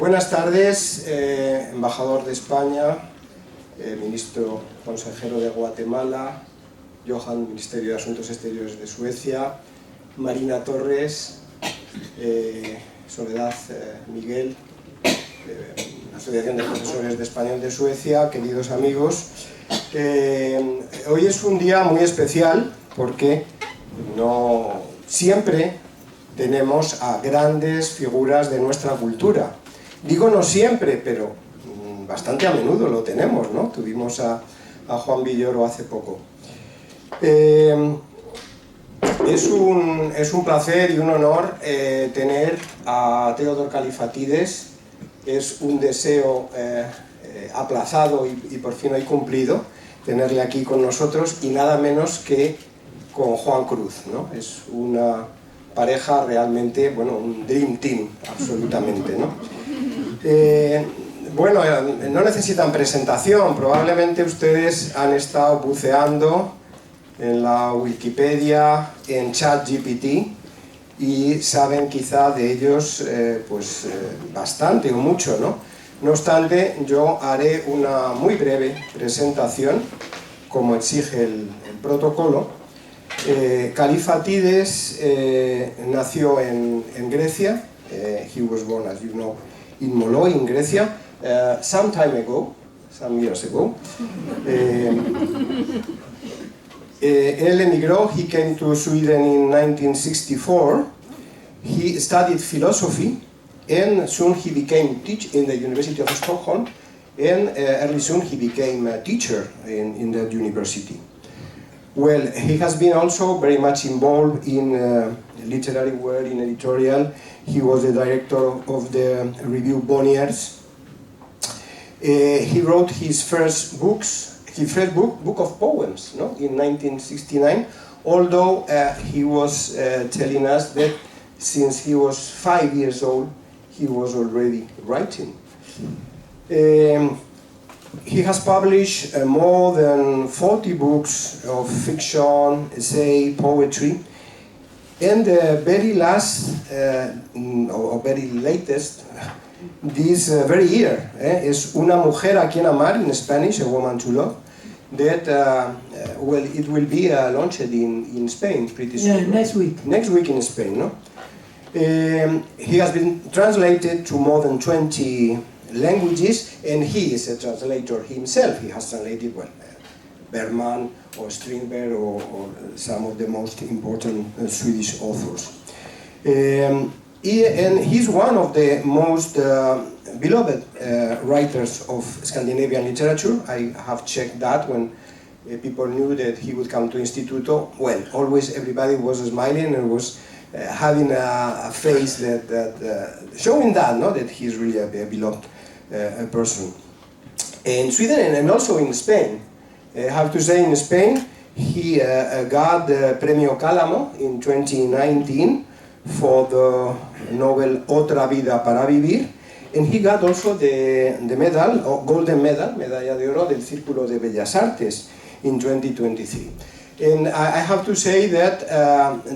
Buenas tardes, embajador de España, ministro consejero de Guatemala, Johan, Ministerio de Asuntos Exteriores de Suecia, Marina Torres, Soledad Miguel, Asociación de Profesores de Español de Suecia, queridos amigos. Hoy es un día muy especial porque no siempre tenemos a grandes figuras de nuestra cultura. Digo no siempre, pero bastante a menudo lo tenemos, ¿no? Tuvimos a Juan Villoro hace poco. Es un placer y un honor tener a Theodor Kallifatides. Es un deseo aplazado y por fin hoy cumplido tenerle aquí con nosotros, y nada menos que con Juan Cruz, ¿no? Es una pareja realmente, bueno, un dream team, absolutamente, ¿no? Bueno, no necesitan presentación, probablemente ustedes han estado buceando en la Wikipedia, en ChatGPT, y saben quizá de ellos bastante o mucho, ¿no? No obstante, yo haré una muy breve presentación, como exige el protocolo. Kallifatides nació en Grecia. He was born, as you know, in Moloi, in Grecia, some years ago. Él emigró. He came to Sweden in 1964. He studied philosophy, and soon he became teacher in the University of Stockholm, and early soon he became a teacher in that university. Well, he has been also very much involved in literary work, in editorial. He was the director of the review Bonniers. He wrote his first book of poems, no? In 1969, although he was telling us that since he was 5 years old, he was already writing. He has published more than 40 books of fiction, essay, poetry, and the very last, or very latest, this very year, is Una mujer a quien amar, in Spanish, a woman to love, that, well, it will be launched in Spain pretty soon. Yeah, next week. Next week in Spain, no? He has been translated to more than 20 languages, and he is a translator himself. He has translated, well, Bergman or Strindberg or some of the most important Swedish authors. And he's one of the most beloved writers of Scandinavian literature. I have checked that when people knew that he would come to Instituto. Well, always everybody was smiling and was having a face that showing that, no, that he's really a beloved person. In Sweden and also in Spain, I have to say in Spain, he got the Premio Cálamo in 2019 for the novel Otra vida para vivir, and he got also the medal, or golden medal, medalla de oro del Círculo de Bellas Artes in 2023. And I have to say that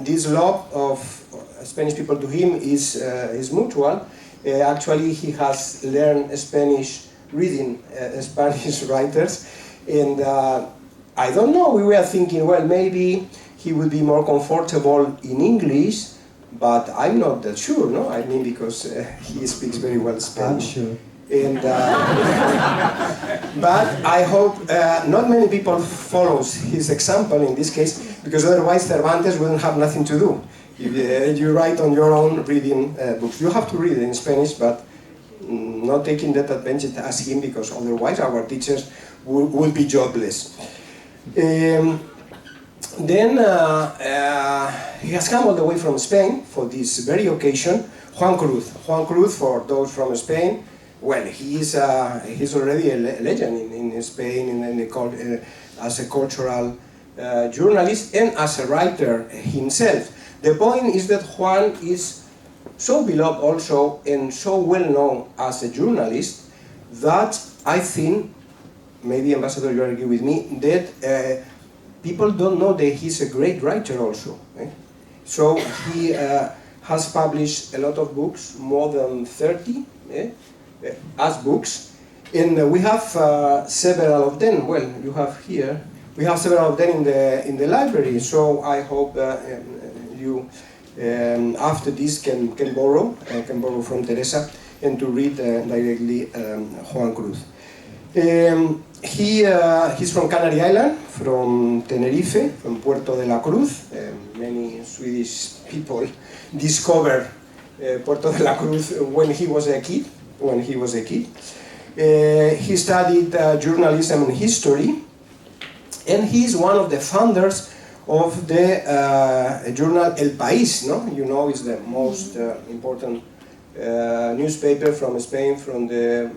this love of Spanish people to him is mutual. Actually, he has learned Spanish reading Spanish writers, and I don't know, we were thinking, well, maybe he would be more comfortable in English, but I'm not that sure, no? I mean, because he speaks very well Spanish. I'm sure. And, but I hope not many people follows his example in this case, because otherwise Cervantes wouldn't have nothing to do. If you write on your own reading books, you have to read it in Spanish, but not taking that advantage as him, because otherwise our teachers will be jobless. Then he has come all the way from Spain for this very occasion. Juan Cruz. Juan Cruz, for those from Spain, well, he's already a legend in Spain as a cultural journalist and as a writer himself. The point is that Juan is so beloved also and so well known as a journalist that I think, maybe Ambassador you agree with me, that people don't know that he's a great writer also. So he has published a lot of books, more than 30, as books, and we have several of them. Well, you have here. We have several of them in the library. So I hope you after this can borrow from Teresa and to read directly Juan Cruz. He's from Canary Island, from Tenerife, from Puerto de la Cruz. Many Swedish people discovered Puerto de la Cruz when he was a kid. He studied journalism and history, and he's one of the founders of the journal El País. No, you know, it's the most important newspaper from Spain from the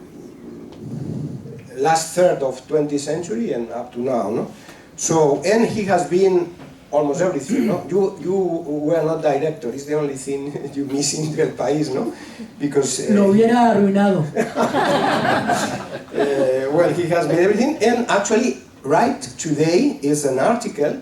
last third of 20th century and up to now. No, so and he has been almost everything. No, you were not director. It's the only thing you miss in El País, no, because lo hubiera arruinado. Well, he has been everything, and actually, right today is an article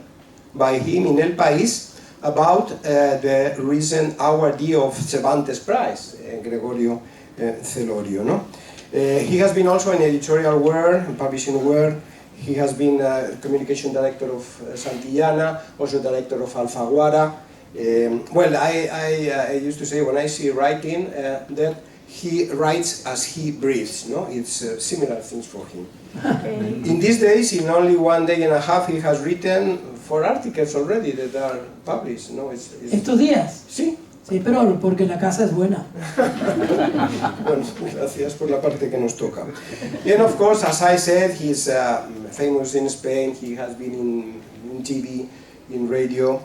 by him in El País about the recent awardee of Cervantes Prize, Gregorio Celorio. No? He has been also in editorial world, publishing world. He has been communication director of Santillana, also director of Alfaguara. Well, I used to say when I see writing that he writes as he breathes. No, it's similar things for him. Okay. In these days, in only 1 day and a half, he has written 4 articles already that are published. No, ¿Estos días? Sí. Sí, pero porque la casa es buena. Bueno, gracias por la parte que nos toca. And of course, as I said, he's famous in Spain. He has been in TV, in radio.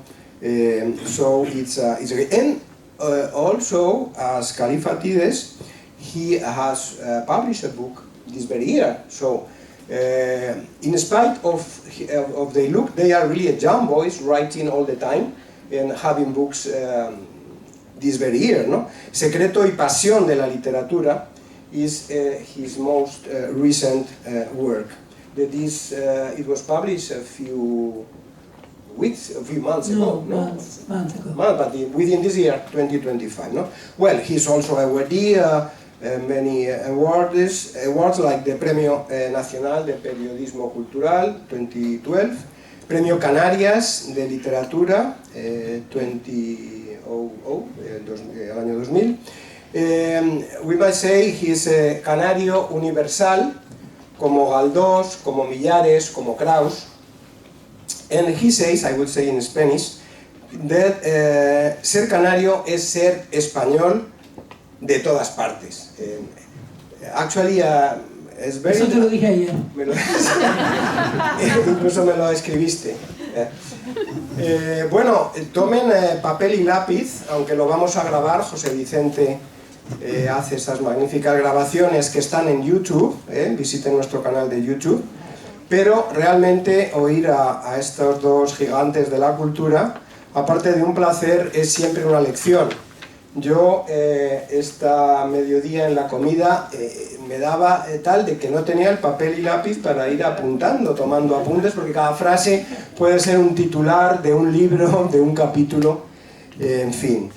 So it's great. And also, as Kallifatides, he has published a book this very year. So, in spite of their look, they are really young boys writing all the time and having books this very year. No? Secreto y Pasión de la Literatura is his most recent work. That is, it was published a few months ago. Months ago. But within this year, 2025. No? Well, he's also awardee many awards like the Premio Nacional de Periodismo Cultural 2012, Premio Canarias de Literatura 2000, el año 2000. We might say he's a canario universal, como Galdós, como Millares, como Kraus. And he says, I would say in Spanish, that ser canario es ser español de todas partes. Actually, es very... Eso te lo dije ayer. Incluso me lo escribiste. Bueno, tomen papel y lápiz, aunque lo vamos a grabar. José Vicente hace esas magníficas grabaciones que están en YouTube. Visiten nuestro canal de YouTube. Pero realmente oír a estos dos gigantes de la cultura, aparte de un placer, es siempre una lección. Yo esta mediodía en la comida me daba tal de que no tenía el papel y lápiz para ir apuntando, tomando apuntes, porque cada frase puede ser un titular de un libro, de un capítulo, en fin.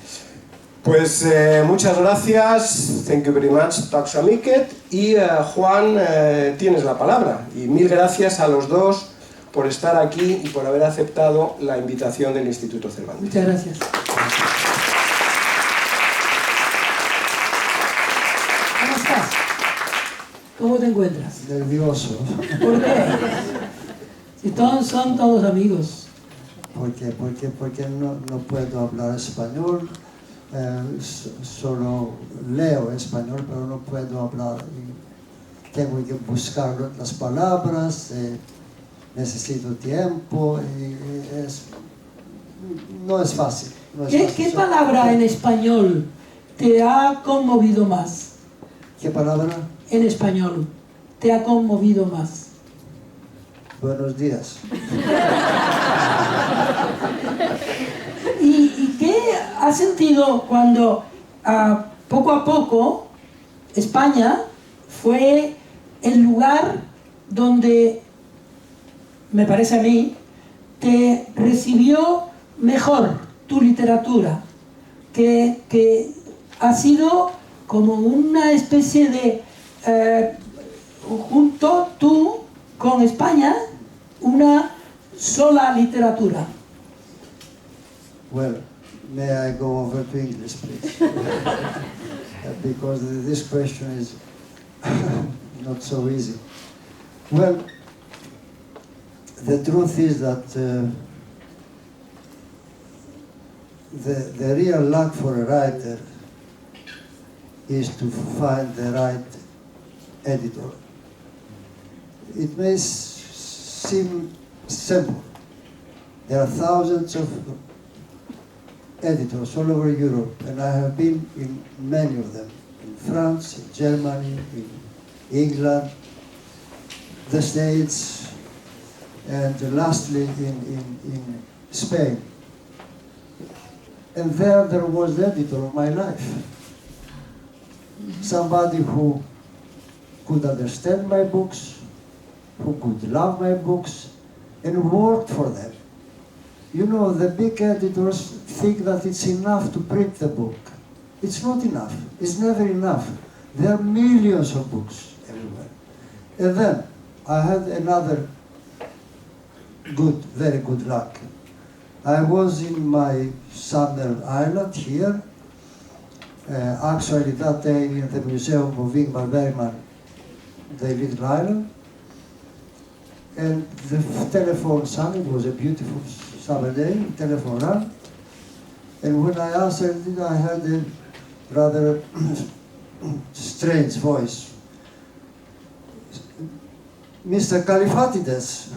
Pues muchas gracias, thank you very much, tack så mycket, y Juan, tienes la palabra. Y mil gracias a los dos por estar aquí y por haber aceptado la invitación del Instituto Cervantes. Muchas gracias. ¿Cómo estás? ¿Cómo te encuentras? Nervioso. ¿Por qué? Si todos son todos amigos. Porque no puedo hablar español, solo leo español, pero no puedo hablar. Y tengo que buscar las palabras, necesito tiempo y no es fácil. ¿Qué palabra en español te ha conmovido más? ¿Qué palabra? En español te ha conmovido más. Buenos días. ¿Y qué has sentido cuando poco a poco España fue el lugar donde, me parece a mí, te recibió mejor tu literatura, que ha sido como una especie junto tú con España una sola literatura. Well, may I go over to English, please? Because this question is not so easy. Well, the truth is that the real luck for a writer is to find the right editor. It may seem simple. There are thousands of editors all over Europe, and I have been in many of them, in France, in Germany, in England, the States, and lastly in Spain. And there was the editor of my life. Somebody who could understand my books, who could love my books, and worked for them. You know, the big editors think that it's enough to print the book. It's not enough. It's never enough. There are millions of books everywhere. And then I had another very good luck. I was in my summer island here, actually that day in the museum of Ingmar Bergman, the little island, and the telephone sang. It was a beautiful summer day, telephone rang, and when I answered it, I heard a rather strange voice. Mr. Kallifatides.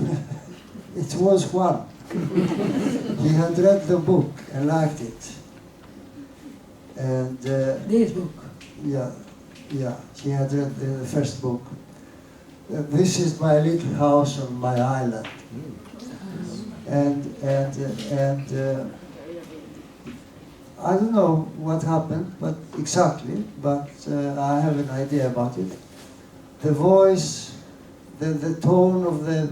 It was Juan. He had read the book and liked it. And This book. yeah, he had read the first book. This is my little house on my island. And I don't know what happened, but exactly, but I have an idea about it. The voice, the tone of the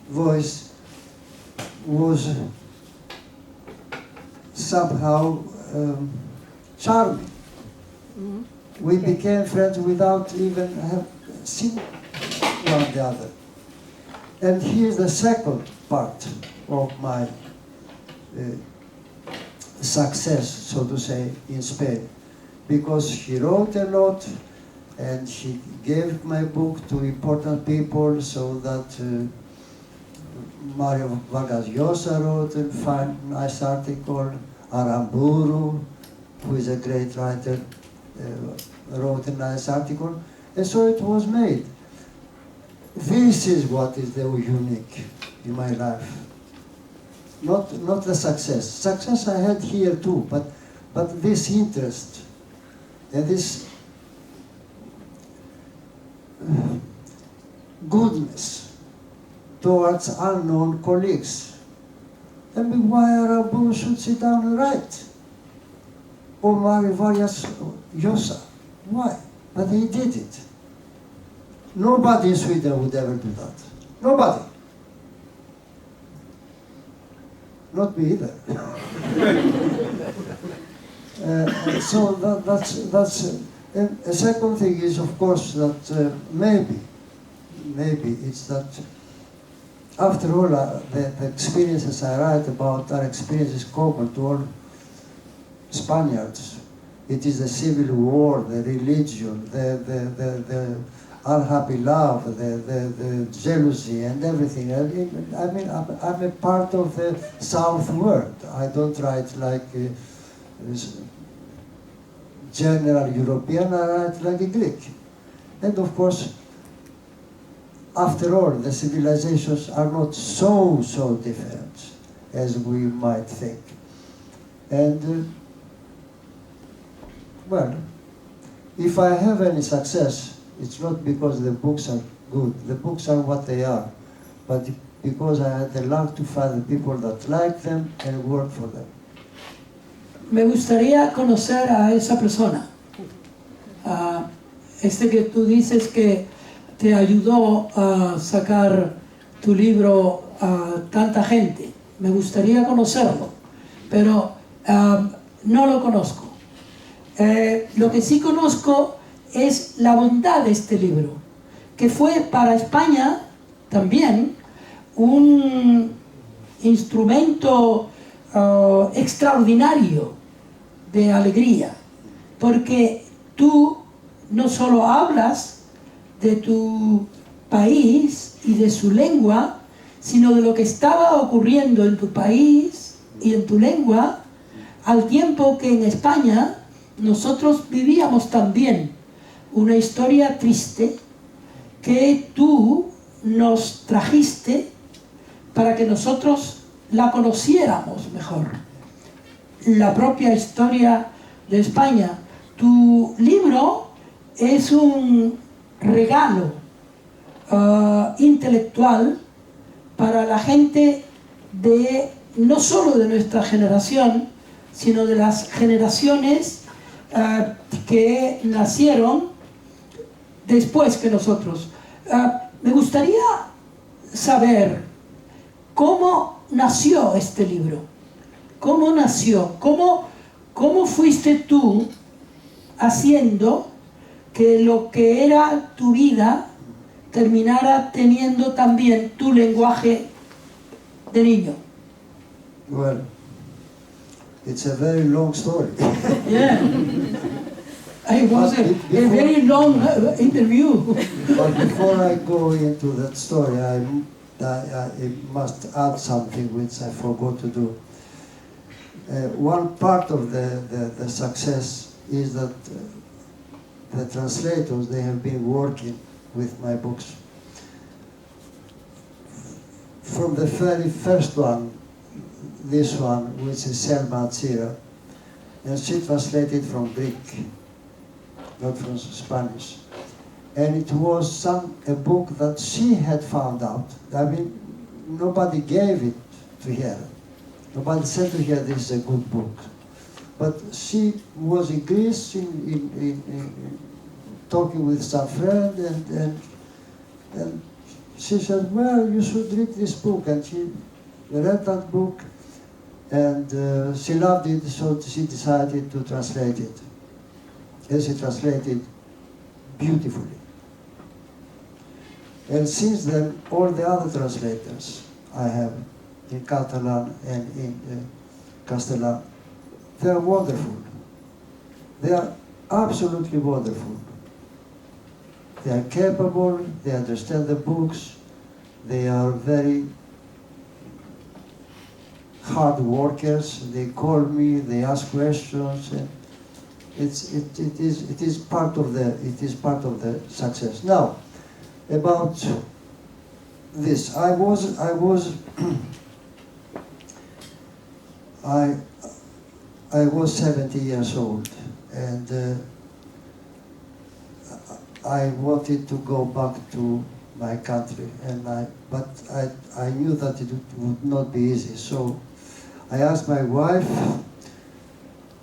voice was somehow charming. Mm-hmm. We became friends without even have seen one the other. And here's the second part of my success, so to say, in Spain, because he wrote a lot, and he gave my book to important people, so that Mario Vargas Llosa wrote a fine, nice article. Aramburu, who is a great writer, wrote a nice article, and so it was made. This is what is the unique in my life. Not the success. Success I had here too, but this interest and this goodness towards unknown colleagues. I mean, why Aramburu should sit down and write? Or Mario Vargas Llosa. Why? But he did it. Nobody in Sweden would ever do that. Nobody. Not me either. So that's and a second thing is, of course, that maybe it's that after all the experiences I write about are experiences common to all Spaniards. It is the civil war, the religion, the unhappy love, the jealousy and everything. I mean, I'm a part of the South world. I don't write like general European, I write like a Greek. And of course, after all, the civilizations are not so different as we might think. And well, if I have any success, it's not because the books are good. The books are what they are, but because I had the luck to find the people that like them and work for them. Me gustaría conocer a esa persona, a este que tú dices que te ayudó a sacar tu libro a tanta gente. Me gustaría conocerlo, pero no lo conozco. Lo que sí conozco es la bondad de este libro, que fue para España también un instrumento extraordinario de alegría, porque tú no solo hablas de tu país y de su lengua, sino de lo que estaba ocurriendo en tu país y en tu lengua, al tiempo que en España nosotros vivíamos también una historia triste que tú nos trajiste para que nosotros la conociéramos mejor. La propia historia de España. Tu libro es un regalo intelectual para la gente de no solo de nuestra generación, sino de las generaciones que nacieron después que nosotros. Me gustaría saber cómo nació este libro. ¿Cómo nació? ¿Cómo fuiste tú haciendo que lo que era tu vida terminara teniendo también tu lenguaje de niño? Well, it's a very long story. Yeah. It was a very long interview. But before I go into that story, I must add something which I forgot to do. One part of the success is that the translators, they have been working with my books. From the very first one, this one, which is Selma Atsira, and she translated from Greek, not from Spanish. And it was a book that she had found out. I mean, nobody gave it to her. Nobody said to her, this is a good book. But she was in Greece talking with some friend, and she said, well, you should read this book. And she read that book, and she loved it, so she decided to translate it. And she translated beautifully. And since then, all the other translators I have in Catalan and in Castellan, they are wonderful. They are absolutely wonderful. They are capable, they understand the books, they are very hard workers, they call me, they ask questions, and it is part of the success. Now, about this, I was 70 years old, and I wanted to go back to my country, but I knew that it would not be easy. So I asked my wife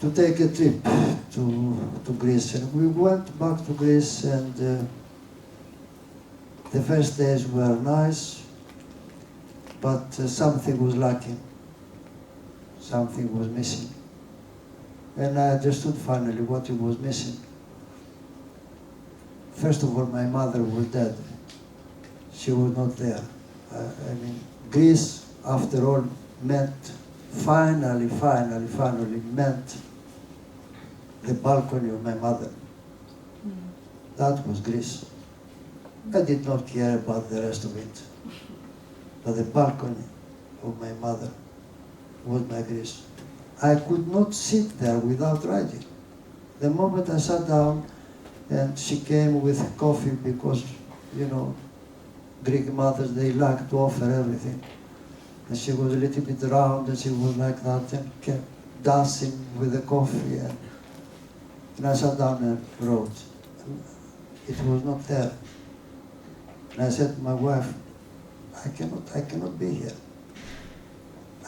to take a trip to Greece, and we went back to Greece, and the first days were nice, but something was lacking, something was missing. And I understood finally what it was missing. First of all, my mother was dead. She was not there. I mean, Greece, after all, meant, finally meant the balcony of my mother. That was Greece. I did not care about the rest of it. But the balcony of my mother was my Greece. I could not sit there without writing. The moment I sat down, and she came with coffee because, you know, Greek mothers, they like to offer everything. And she was a little bit round, and she was like that, and kept dancing with the coffee. And I sat down and wrote. It was not there. And I said to my wife, I cannot be here.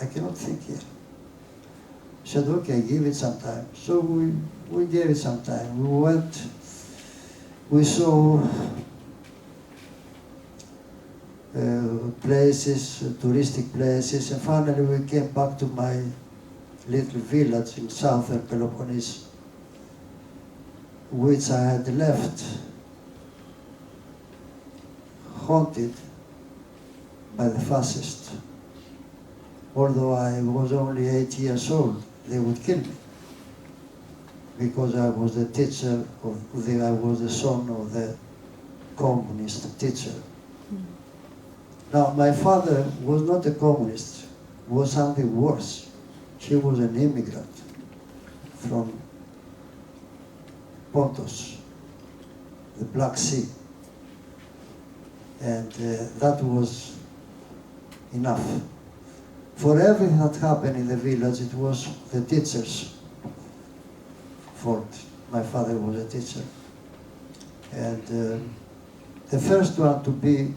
I cannot think here. She said, okay, give it some time. So we gave it some time. We went, we saw places, touristic places, and finally we came back to my little village in southern Peloponnese. which I had left haunted by the fascists. Although I was only 8 years old, they would kill me because I was the teacher I was the son of the communist teacher. Now, my father was not a communist, was something worse. He was an immigrant from Pontus, the Black Sea. And that was enough. For everything that happened in the village, it was the teacher's fault. My father was a teacher. And the first one to be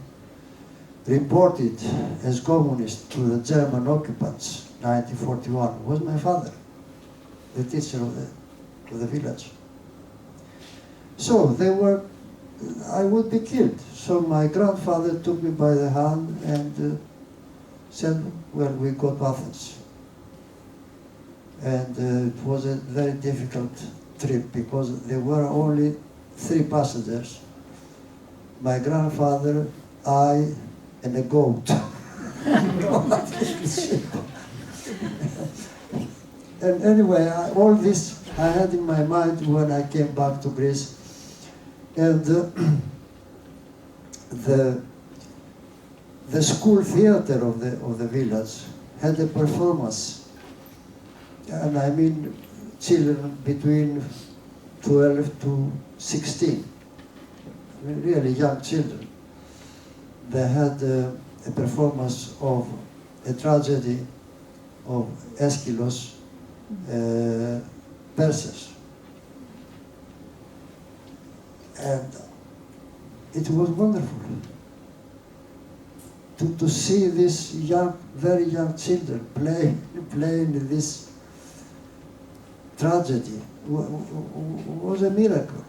reported as communist to the German occupants, 1941, was my father, the teacher of the village. So I would be killed. So my grandfather took me by the hand and said, well, we go to Athens. And it was a very difficult trip because there were only 3 passengers. My grandfather, I, and a goat. And anyway, all this I had in my mind when I came back to Greece. And the school theater of the village had a performance, and I mean children between 12 to 16, really young children. They had a performance of a tragedy of Aeschylus, Perseus. And it was wonderful to see these young, very young children playing this tragedy. Was a miracle.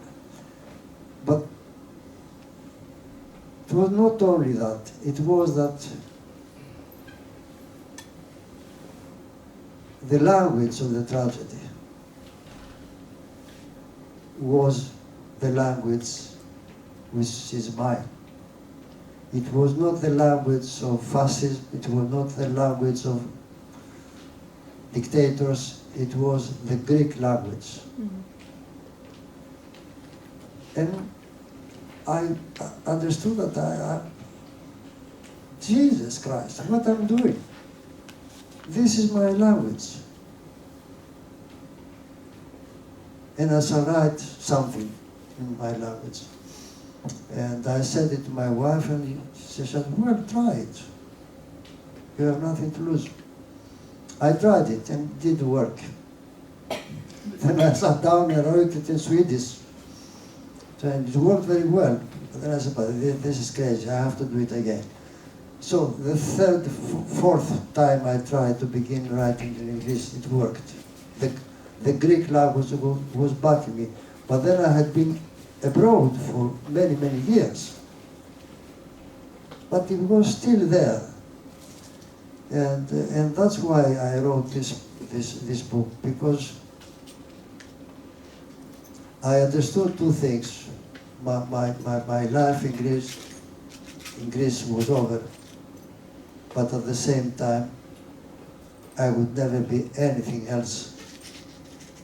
But it was not only that, it was that the language of the tragedy was the language which is mine. It was not the language of fascism, it was not the language of dictators, it was the Greek language. And I understood that Jesus Christ, what I'm doing. This is my language. And I shall write something in my language. And I said it to my wife, and she said, well, try it. You have nothing to lose. I tried it, and it did work. Then I sat down and wrote it in Swedish. And it worked very well. But then I said, but this is crazy, I have to do it again. So the third, fourth time I tried to begin writing in English, it worked. The Greek language was backing me. But then I had been abroad for many, many years. But it was still there. And that's why I wrote this book, because I understood 2 things. My life in Greece was over, but at the same time, I would never be anything else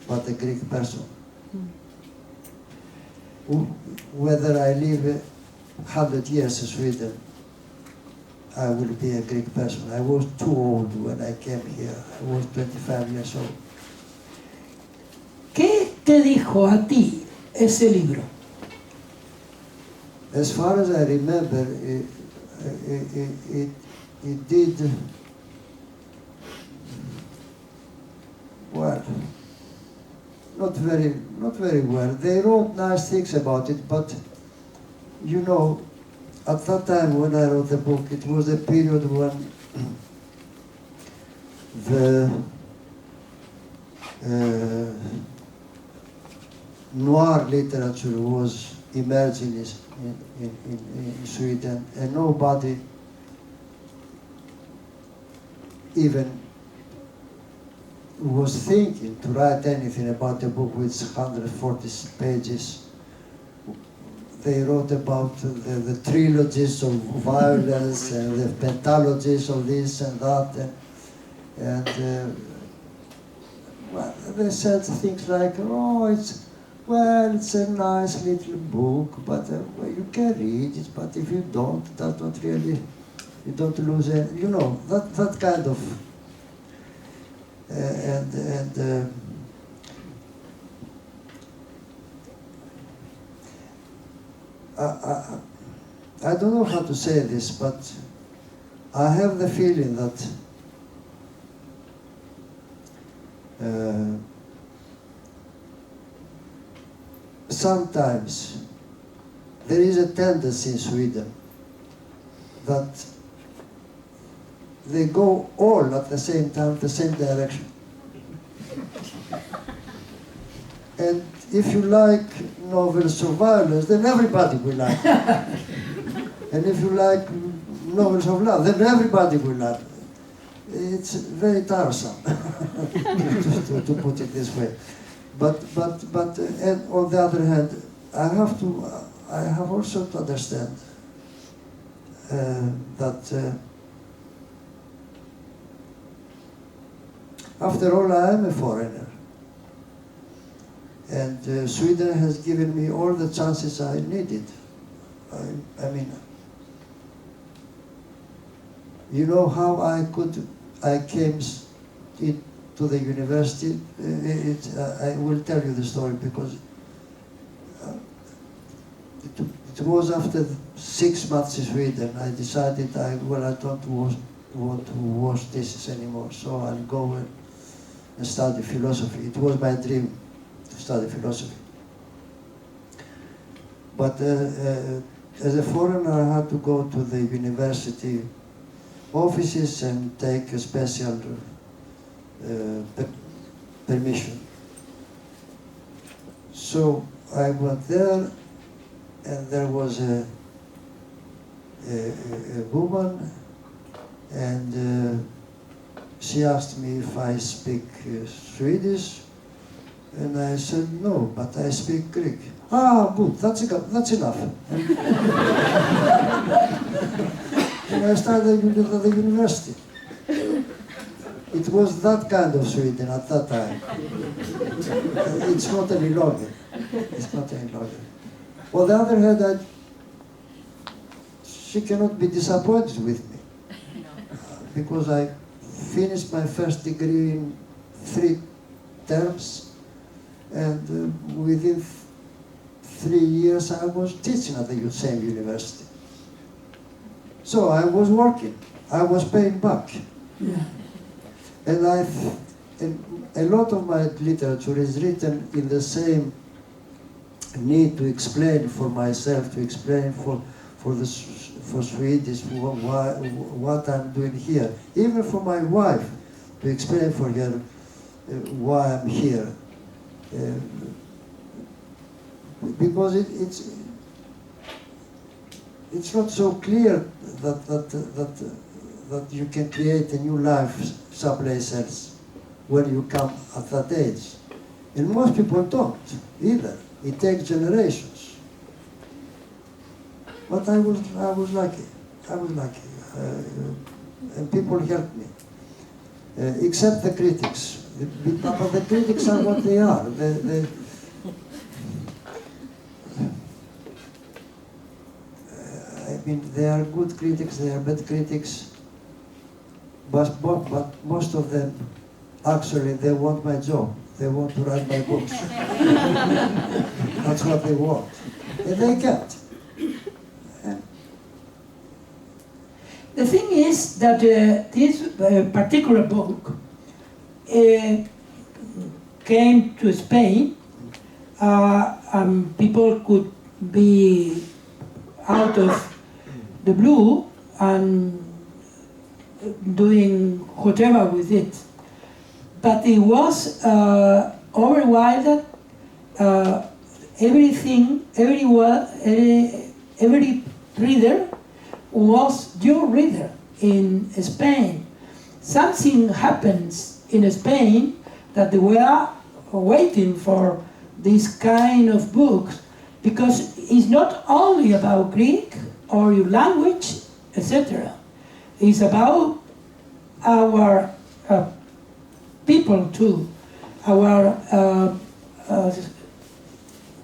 but a Greek person. Whether I live 100 years in Sweden, I will be a Greek person. I was too old when I came here. I was 25 years old. ¿Qué te dijo a ti ese libro? As far as I remember, it did, well, not very well. They wrote nice things about it, but you know, at that time when I wrote the book, it was a period when the noir literature was emerging in Sweden, and nobody even was thinking to write anything about a book with 140 pages. They wrote about the trilogies of violence and the pentalogies of this and that, and well, they said things like, "Oh, it's a nice little book, but well, you can read it. But if you don't, that's not really, you don't lose any, you know, that kind of." I don't know how to say this, but I have the feeling that sometimes there is a tendency in Sweden that they go all at the same time, the same direction. And if you like novels of violence, then everybody will like it. And if you like novels of love, then everybody will like it. It's very tiresome, to put it this way. But and on the other hand, I have also to understand that after all, I am a foreigner. And Sweden has given me all the chances I needed. I mean, you know how I came to the university? I will tell you the story because it was after 6 months in Sweden. I decided I don't want to wash dishes anymore, so I'll go and study philosophy. It was my dream to study philosophy. But as a foreigner, I had to go to the university offices and take a special permission. So I went there, and there was a woman, and she asked me if I speak Swedish, and I said no, but I speak Greek. Ah, good, that's enough. And I started at the university. It was that kind of Sweden at that time. It's not any longer. It's not any longer. On the other hand, she cannot be disappointed with me, because I finished my first degree in 3 terms, and within 3 years I was teaching at the same university. So I was working, I was paying back. Yeah. And a lot of my literature is written in the same need to explain for myself, to explain for Swedish what I'm doing here. Even for my wife, to explain for her why I'm here. Because it's not so clear that you can create a new life someplace else when you come at that age. And most people don't either. It takes generations. But I was lucky. I was lucky. And people helped me. Except the critics. But the critics are what they are. I mean, they are good critics, they are bad critics, but most of them, actually, they want my job. They want to write my books. That's what they want. And they can't. The thing is that this particular book came to Spain, and people could be out of the blue and doing whatever with it. But it was overwhelmed. Every reader was your reader in Spain. Something happens in Spain that they were waiting for this kind of books, because it's not only about Greek or your language, etc. It's about our people too, our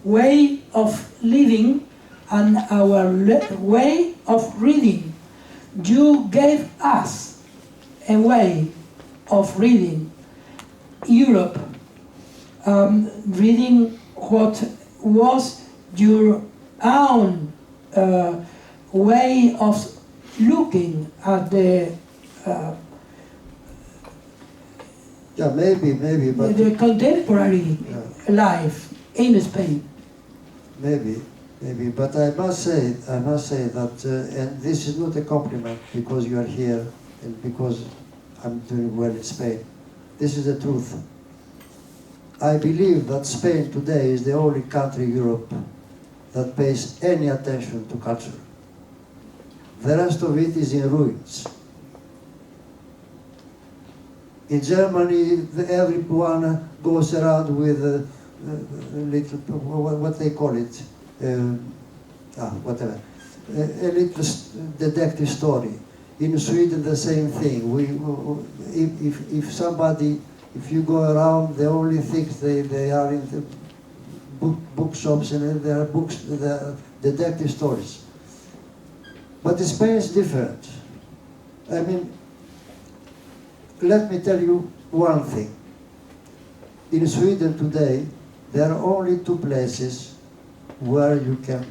way of living and our way of reading. You gave us a way of reading Europe, reading what was your own way of looking at the maybe, but the contemporary life in Spain. maybe, but I must say that, and this is not a compliment because you are here and because I'm doing well in Spain. This is the truth. I believe that Spain today is the only country in Europe that pays any attention to culture. The rest of it is in ruins. In Germany, everyone goes around with a little, what they call it, whatever, a little detective story. In Sweden, the same thing. If you go around, the only things they are in the bookshops, and there are books, there are detective stories. But Spain is different. I mean, let me tell you one thing. In Sweden today, there are only two places where you can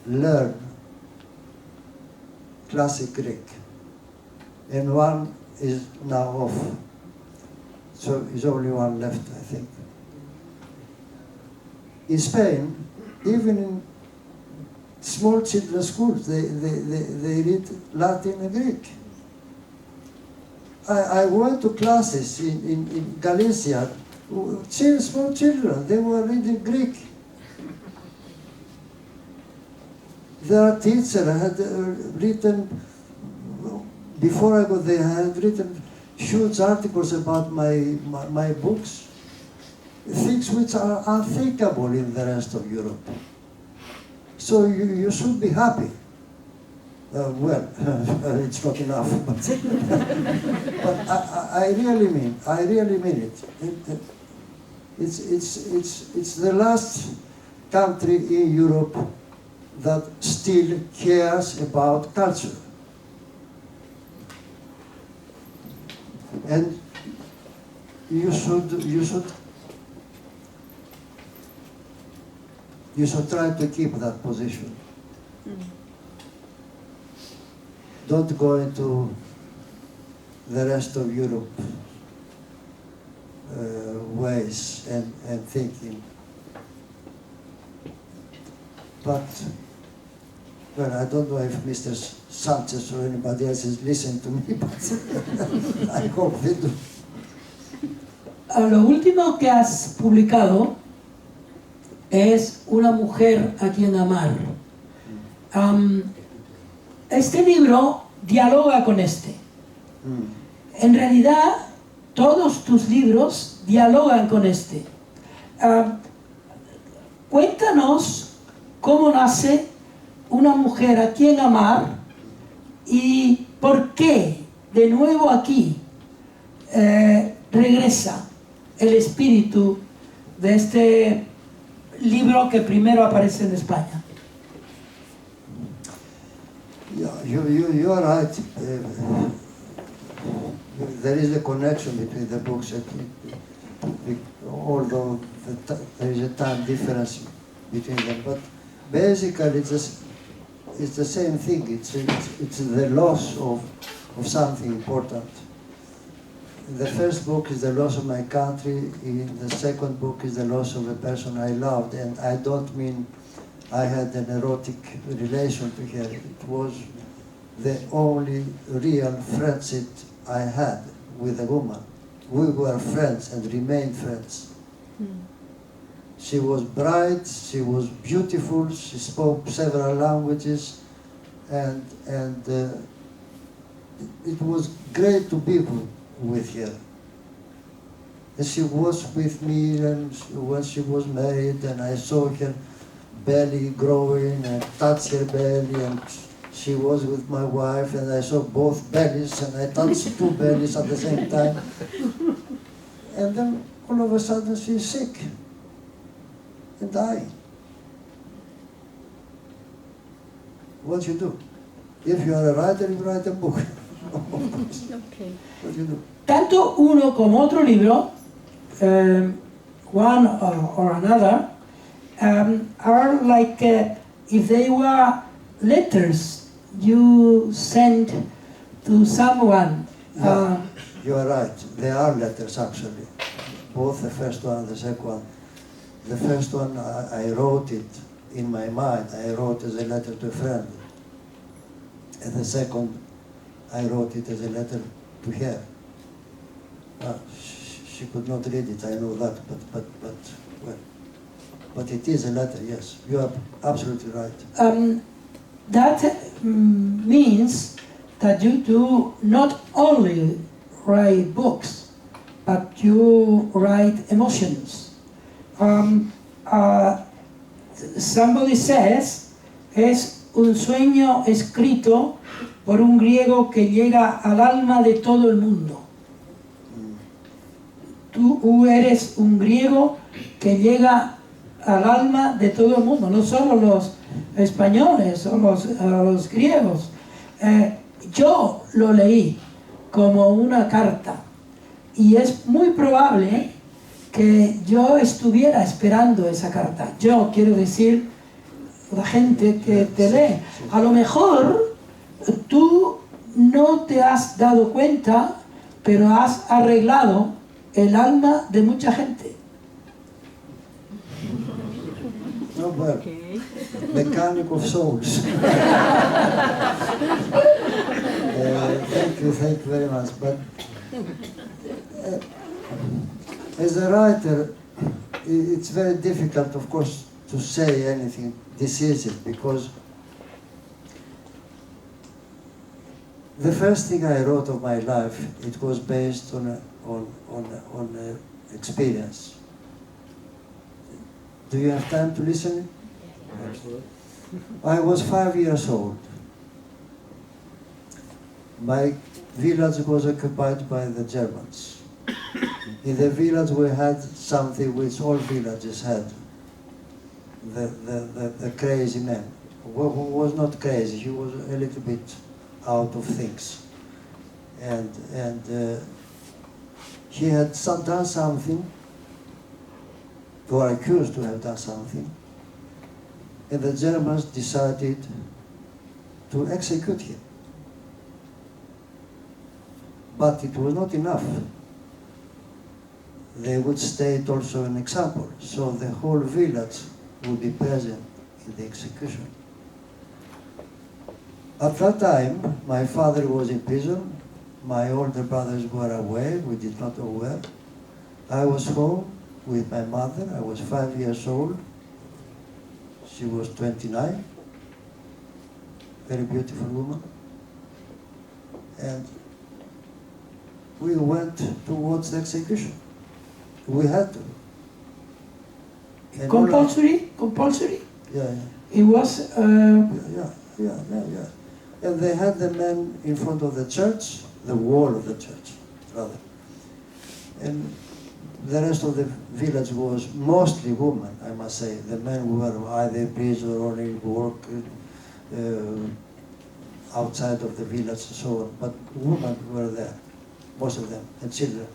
learn classic Greek. And one is now off. So there's only one left, I think. In Spain, even in small children's schools, they read Latin and Greek. I went to classes in Galicia, small children, they were reading Greek. Their teacher had written, before I got there, I had written huge articles about my books, things which are unthinkable in the rest of Europe. So you should be happy. It's not enough, but I really mean it. It's the last country in Europe that still cares about culture. And you should try to keep that position. Don't go into the rest of Europe ways and thinking. But, well, I don't know if Mr. Sanchez or anybody else is listening to me, but I hope they do. Lo último que has publicado es Una mujer a quien amar. Este libro dialoga con este. En realidad, todos tus libros dialogan con este. Cuéntanos cómo nace Una mujer a quien amar y por qué de nuevo aquí regresa el espíritu de este libro que primero aparece en España. You are right. There is a connection between the books, although there is a time difference between them. But basically, it's the same thing. It's the loss of something important. The first book is the loss of my country. In the second book is the loss of a person I loved, and I don't mean I had an erotic relation to her. It was the only real friendship I had with a woman. We were friends and remained friends. She was bright, she was beautiful, she spoke several languages, and it was great to be with her. And she was with me and when she was married, and I saw her belly growing and touched her belly, and she was with my wife and I saw both bellies and I touched two bellies at the same time. And then all of a sudden she's sick and dying. What you do? If you are a writer, you write a book. Okay. What you do? Tanto uno como otro libro, one or another, are like if they were letters you send to someone. Yeah, you are right. They are letters actually. Both the first one and the second one. The first one I wrote it in my mind. I wrote as a letter to a friend. And the second I wrote it as a letter to her. She could not read it, I know that, but it is a letter, yes. You are absolutely right. That means that you do not only write books, but you write emotions. Somebody says, es un sueño escrito por un griego que llega al alma de todo el mundo. Tú eres un griego que llega al alma de todo el mundo, no solo los españoles o los griegos. Yo lo leí como una carta y es muy probable que yo estuviera esperando esa carta. Yo quiero decir, la gente que te lee. A lo mejor tú no te has dado cuenta, pero has arreglado el alma de mucha gente. No, well, Okay. mechanic of souls. Thank you very much. But as a writer, it's very difficult, of course, to say anything decisive because the first thing I wrote of my life, it was based on experience. Do you have time to listen? I was 5 years old. My village was occupied by the Germans. In the village we had something which all villages had. The crazy man. Who was not crazy, he was a little bit out of things. And he had done something, or accused to have done something, and the Germans decided to execute him. But it was not enough. They would state also an example, so the whole village would be present in the execution. At that time, my father was in prison, my older brothers were away, we did not know where. I was home with my mother, I was 5 years old, she was 29, very beautiful woman. And we went to watch the execution. We had to. And Compulsory? Compulsory? Yeah. It was... Yeah. And they had the men in front of the church, the wall of the church, rather. And the rest of the village was mostly women, I must say. The men were either in prison or in work outside of the village and so on. But women were there, most of them, and children.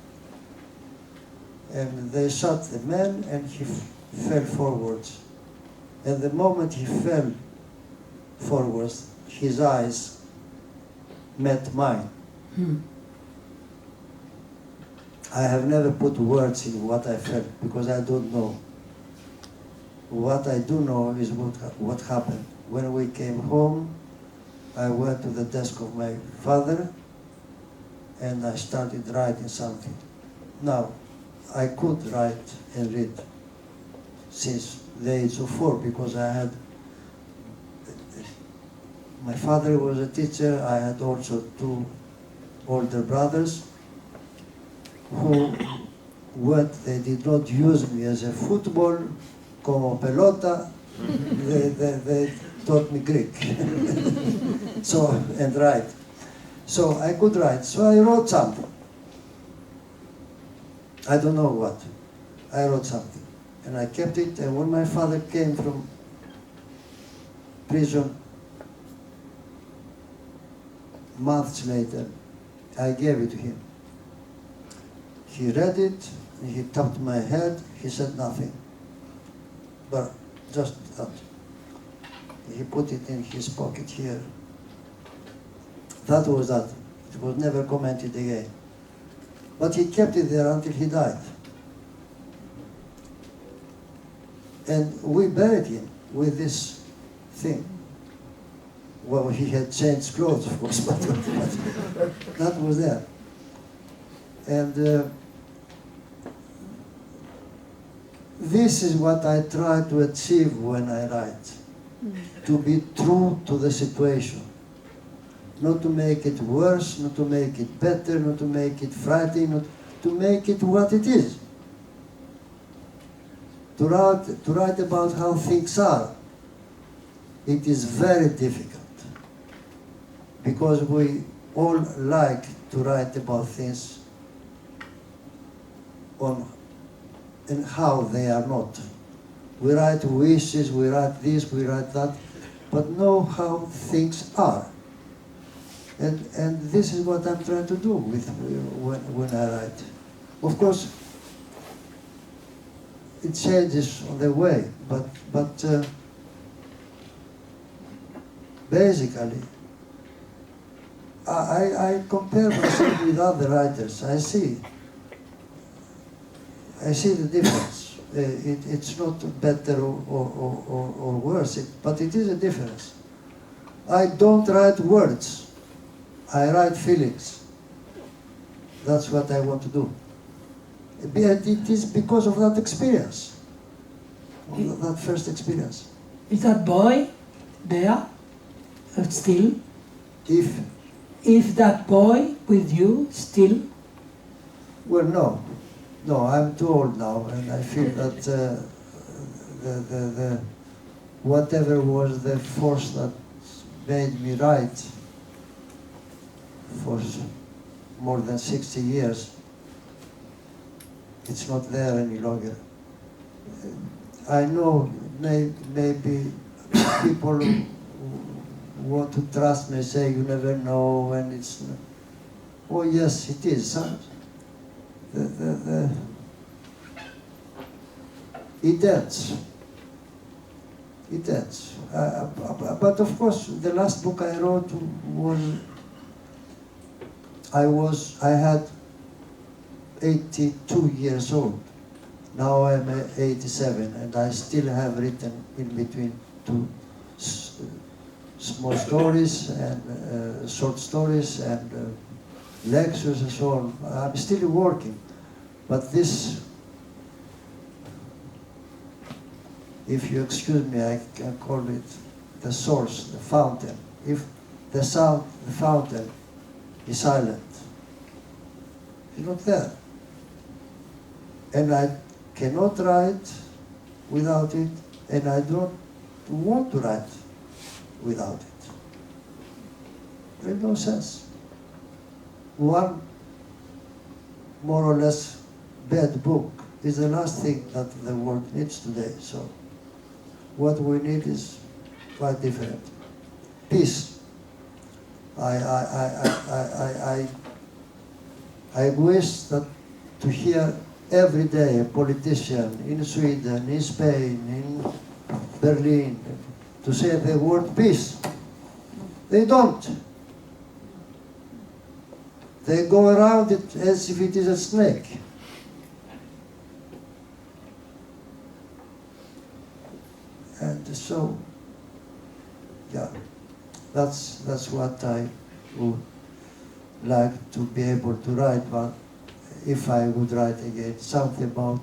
And they shot the man and he fell forwards. And the moment he fell forwards, his eyes met mine. I have never put words in what I felt because I don't know. What I do know is what happened. When we came home, I went to the desk of my father and I started writing something. Now, I could write and read since the age of 4 because I had, my father was a teacher, I had also 2 older brothers who when they did not use me as a football, como pelota, they taught me Greek. So, and write. So I could write. So I wrote something. I don't know what. I wrote something. And I kept it, and when my father came from prison months later, I gave it to him. He read it, he tapped my head, he said nothing. But just that. He put it in his pocket here. That was that. It was never commented again. But he kept it there until he died. And we buried him with this thing. Well, he had changed clothes, of course, but that was there. And this is what I try to achieve when I write. To be true to the situation. Not to make it worse, not to make it better, not to make it frightening, not to make it what it is. To write about how things are, it is very difficult. Because we all like to write about things on and how they are not. We write wishes, we write this, we write that, but know how things are. And this is what I'm trying to do with when I write. Of course, it changes on the way, but basically, I compare myself with other writers. I see the difference. It's not better or worse, but it is a difference. I don't write words. I write feelings. That's what I want to do. It is because of that experience, that first experience. Is that boy there still? If that boy with you still? Well, no, I'm too old now, and I feel that the whatever was the force that made me write for more than 60 years, it's not there any longer. I know maybe people want to trust me, say you never know, and it's. Oh yes, it is. It ends. It ends. But of course, the last book I wrote I had 82 years old. Now I'm 87, and I still have written in between two small stories and short stories and lectures and so on. I'm still working, but this, if you excuse me, I can call it the source, the fountain. If the fountain is silent, it's not there. And I cannot write without it, and I don't want to write without it. There's no sense. One more or less bad book is the last thing that the world needs today. So what we need is quite different. Peace. I wish that to hear every day a politician in Sweden, in Spain, in Berlin, to say the word peace. They don't. They go around it as if it is a snake. And so, yeah, that's what I would like to be able to write, but if I would write again, something about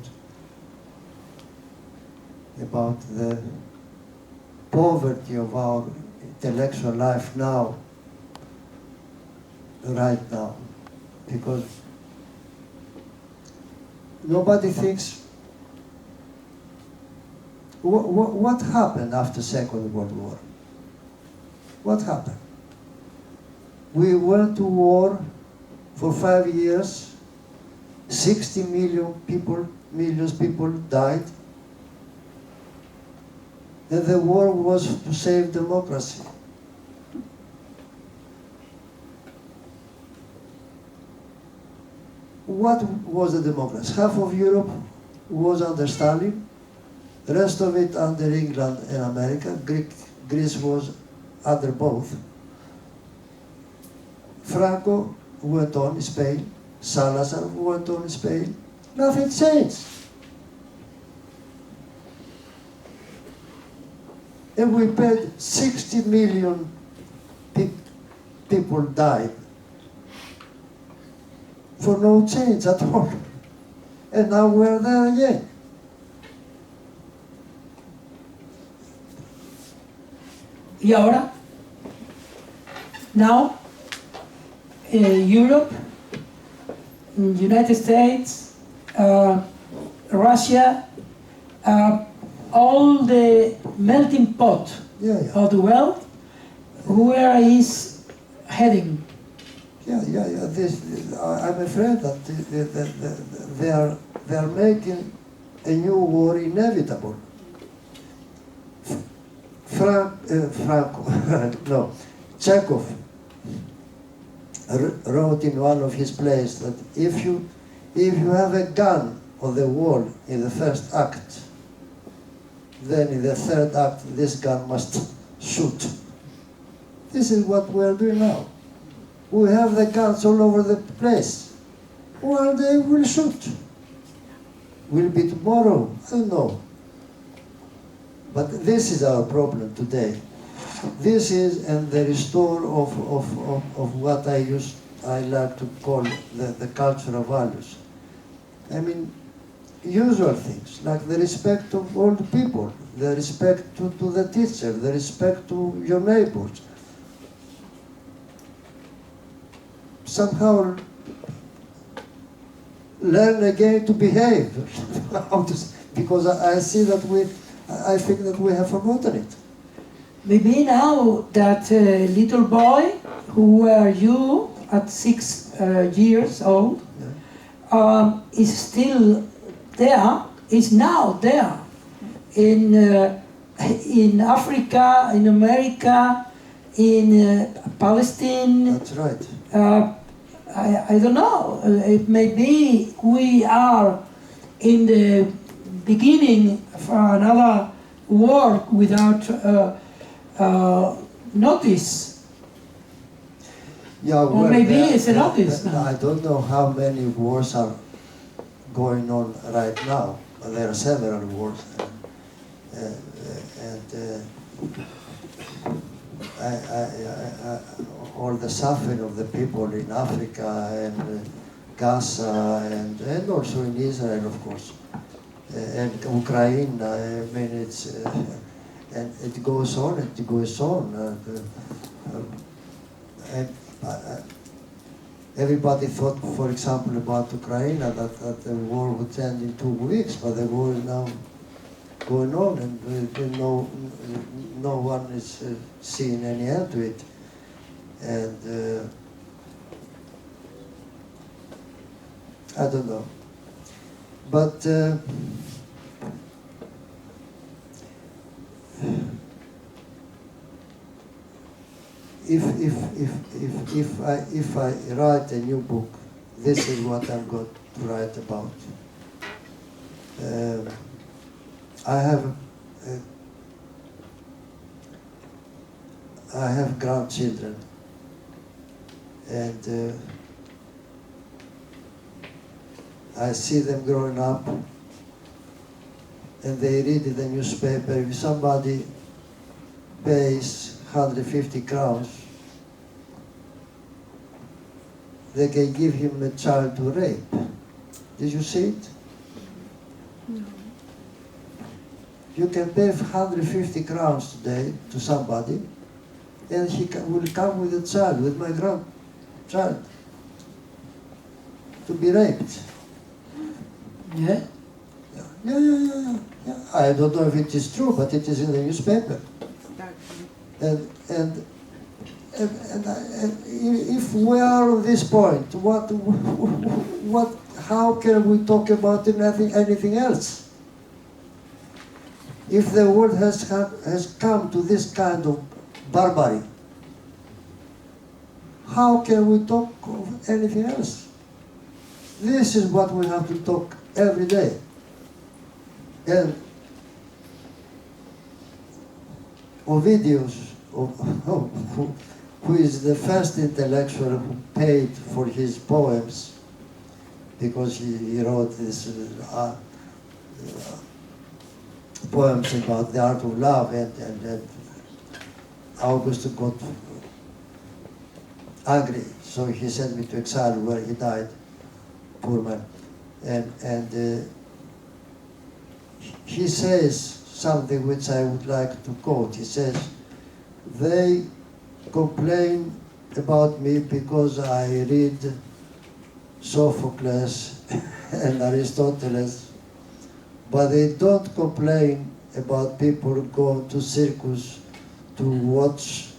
the poverty of our intellectual life now, right now, because nobody thinks, what happened after Second World War? What happened? We went to war for 5 years, 60 million people, millions people died, and the war was to save democracy. What was the democracy? Half of Europe was under Stalin, the rest of it under England and America. Greece was under both. Franco went on in Spain, Salazar went on in Spain. Nothing changed. And we paid 60 million people died for no change at all. And now we're there again. Y ahora, now, Europe, United States, Russia, all the melting pot of the world, where is heading? I'm afraid that they are making a new war inevitable. Chekhov wrote in one of his plays that if you have a gun on the wall in the first act, then in the third act this gun must shoot. This is what we are doing now. We have the guns all over the place. Well, they will shoot. Will be tomorrow? I don't know. But this is our problem today. This is and the restore of what I like to call the cultural values. I mean, usual things like the respect of old people, the respect to the teacher, the respect to your neighbors. Somehow learn again to behave, because I see that I think that we have forgotten it. Maybe now that little boy who were you at 6 years old is still there, is now there in Africa, in America, in Palestine. That's right. I don't know, it may be we are in the beginning for another war without notice. Yeah, or maybe it's a notice now. I don't know how many wars are going on right now. There are several wars. All the suffering of the people in Africa and Gaza and also in Israel, of course, and Ukraine. I mean, it's and it goes on. It goes on. Everybody thought, for example, about Ukraine that the war would end in 2 weeks, but the war is now going on, and no one is seeing any end to it. And I don't know, but if I write a new book, this is what I'm going to write about. I have grandchildren, and I see them growing up, and they read in the newspaper, if somebody pays 150 crowns, they can give him a child to rape. Did you see it? No. You can pay 150 crowns today to somebody, and he will come with a child, with my grandchild, to be raped. Yeah? Yeah. I don't know if it is true, but it is in the newspaper. And if we are on this point, how can we talk about anything else? If the world has come to this kind of barbarity, how can we talk of anything else? This is what we have to talk every day. And Ovidius, who is the first intellectual who paid for his poems, because he wrote these poems about the art of love, and August got angry, so he sent me to exile where he died, poor man. And he says something which I would like to quote. He says, "They complain about me because I read Sophocles and Aristoteles, but they don't complain about people who go to circus to watch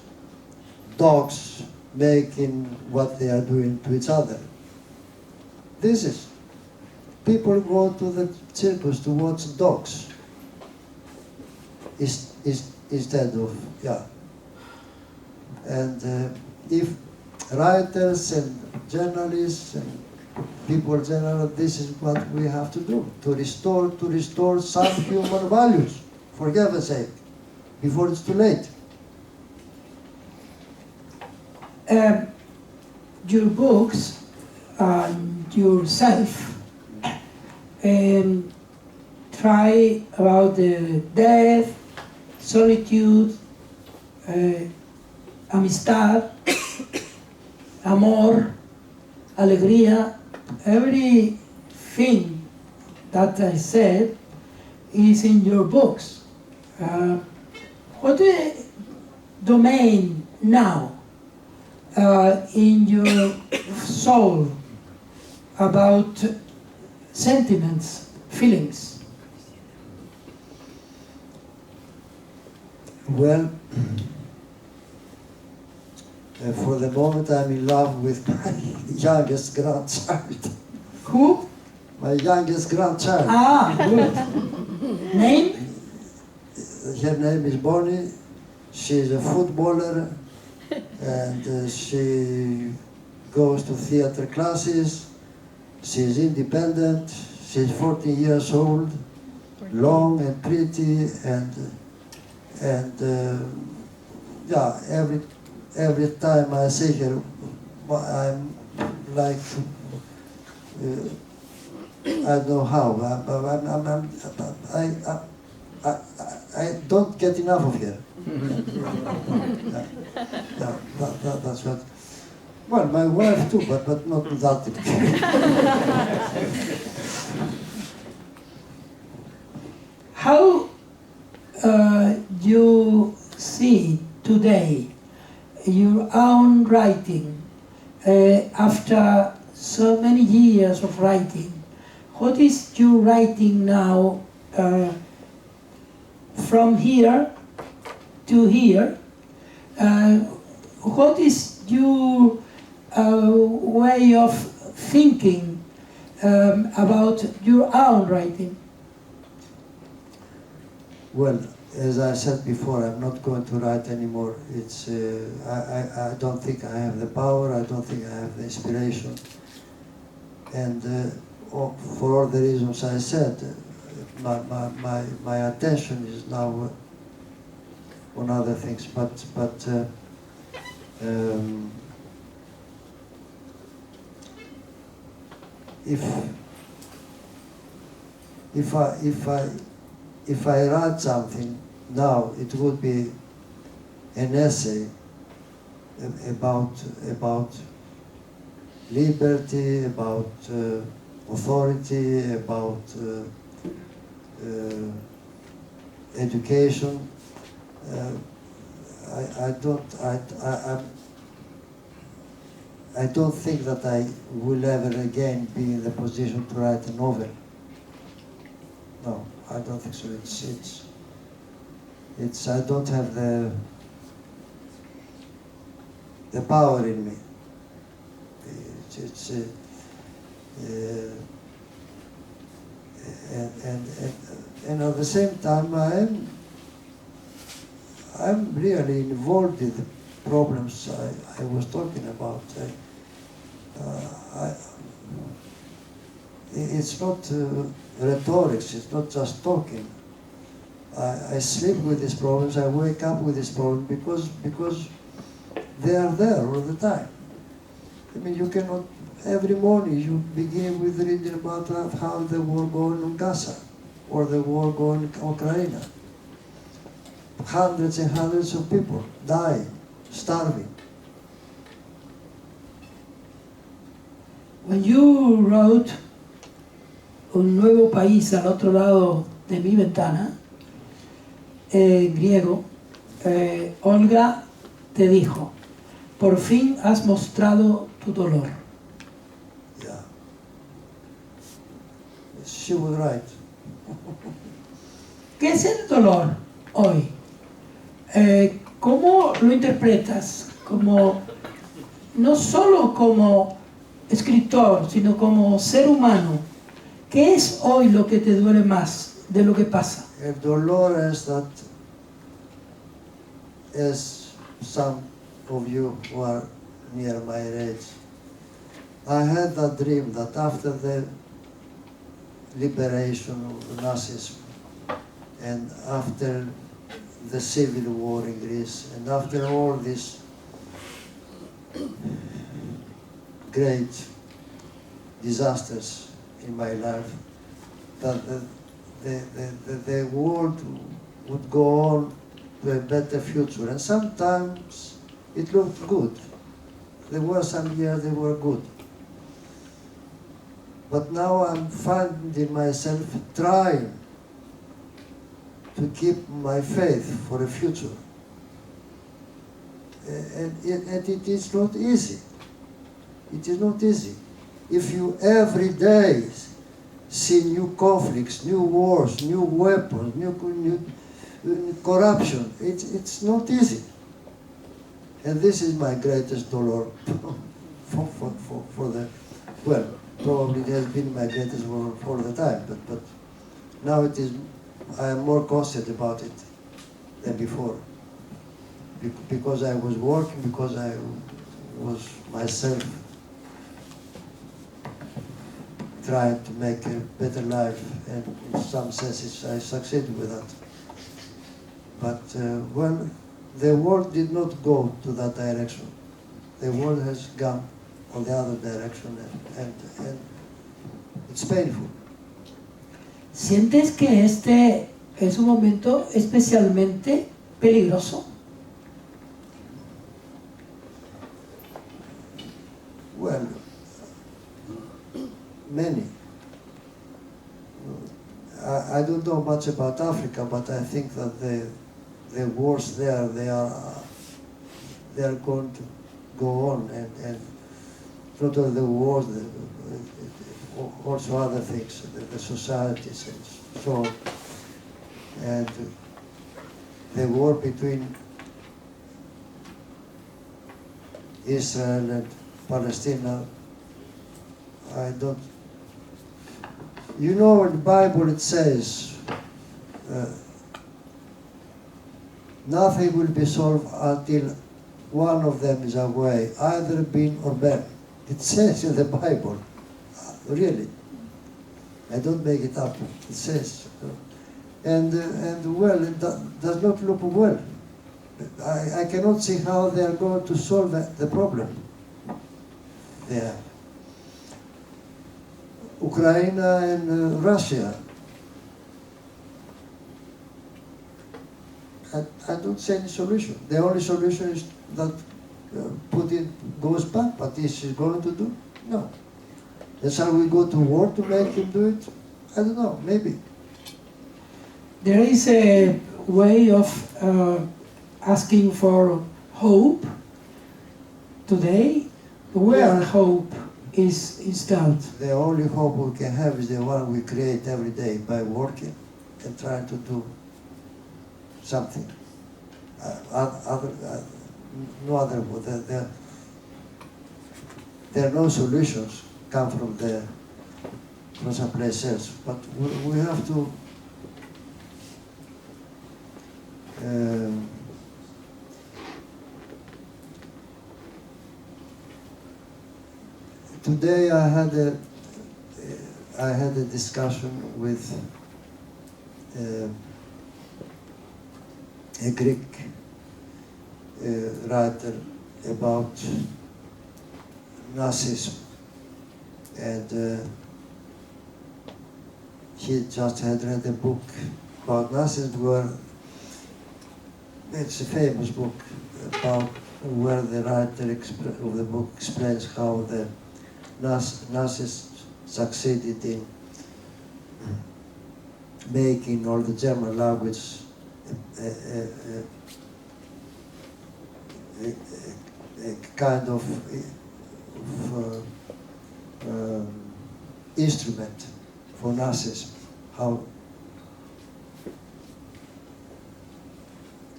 dogs making what they are doing to each other." This is, people go to the circus to watch dogs instead of, yeah. And if writers and journalists and people in general, this is what we have to do, to restore some human values, for heaven's sake, before it's too late. Your books and yourself try about the death, solitude, amistad, amor, alegría. Everything that I said is in your books. What is the domain now in your soul about sentiments, feelings? Well, for the moment I'm in love with my youngest grandchild. Who? My youngest grandchild. Ah, good. Name? Her name is Bonnie. She's a footballer, and she goes to theater classes. She's independent. She's 14 years old, long and pretty, and yeah, every time I see her, I'm like, I don't know how, I don't get enough of her. That's what. Well, my wife too, but not that. How you see today your own writing after so many years of writing? What is your writing now from here to here? What is your way of thinking about your own writing? Well, as I said before, I'm not going to write anymore. It's I don't think I have the power. I don't think I have the inspiration. And for all the reasons I said, my attention is now on other things. But if I write something now, it would be an essay about liberty, about authority, about education. I don't think that I will ever again be in the position to write a novel. No, I don't think so. It's I don't have the power in me. And at the same time, I'm really involved in the problems I was talking about. It's not rhetorics, it's not just talking. I sleep with these problems, I wake up with these problems because they are there all the time. I mean, you cannot, every morning you begin with reading about how the war going in Gaza or the war going in Ukraine. Hundreds and hundreds of people dying, starving. When you wrote Un nuevo país al otro lado de mi ventana, en griego, Olga te dijo, por fin has mostrado tu dolor. Yeah. She was right. ¿Qué es el dolor hoy? ¿Cómo lo interpretas? No solo como escritor, sino como ser humano. ¿Qué es hoy lo que te duele más de lo que pasa? El dolor es that, as some of you who are near my age, I had that dream that after the liberation of Nazism and after the civil war in Greece and after all these great disasters in my life, that the world would go on to a better future. And sometimes it looked good. There were some years they were good. But now I'm finding myself trying to keep my faith for a future. And it is not easy. It is not easy. If you every day see new conflicts, new wars, new weapons, new corruption, it's not easy. And this is my greatest dolor for the, well, probably it has been my greatest dolor for the time, but now it is, I am more conscious about it than before. Because I was working, because I was myself trying to make a better life, and in some senses I succeeded with that. But well, the world did not go to that direction. The world has gone on the other direction, and it's painful. ¿Sientes que este es un momento especialmente peligroso? Well, many. I don't know much about Africa, but I think that the wars there, they are going to go on, and not only the wars, also other things, the societies and so on. And the war between Israel and Palestine, I don't. You know, in the Bible it says, nothing will be solved until one of them is away, either bin or ben. It says in the Bible, really. I don't make it up. It says, and well, it does not look well. I cannot see how they are going to solve the problem there. Ukraine and Russia. I don't see any solution. The only solution is that Putin goes back, but is he going to do? No. And shall we go to war to make him do it? I don't know, maybe. There is a way of asking for hope today. Where hope is doubt. The only hope we can have is the one we create every day by working and trying to do something. No other way. There are no solutions come from someplace else, but we have to today I had a discussion with a Greek writer about Nazism, and he just had read a book about Nazism where it's a famous book about where the writer of the book explains how the Nazis succeeded in making all the German language a kind of instrument for Nazism. How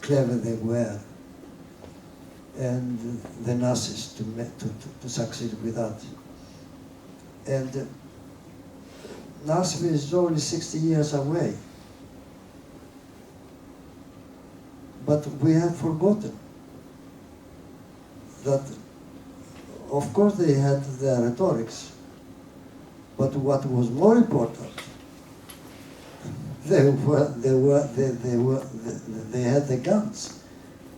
clever they were, and the Nazis to succeed with that. And Nazism is only 60 years away, but we have forgotten that, of course, they had their rhetorics, but what was more important, they had the guns,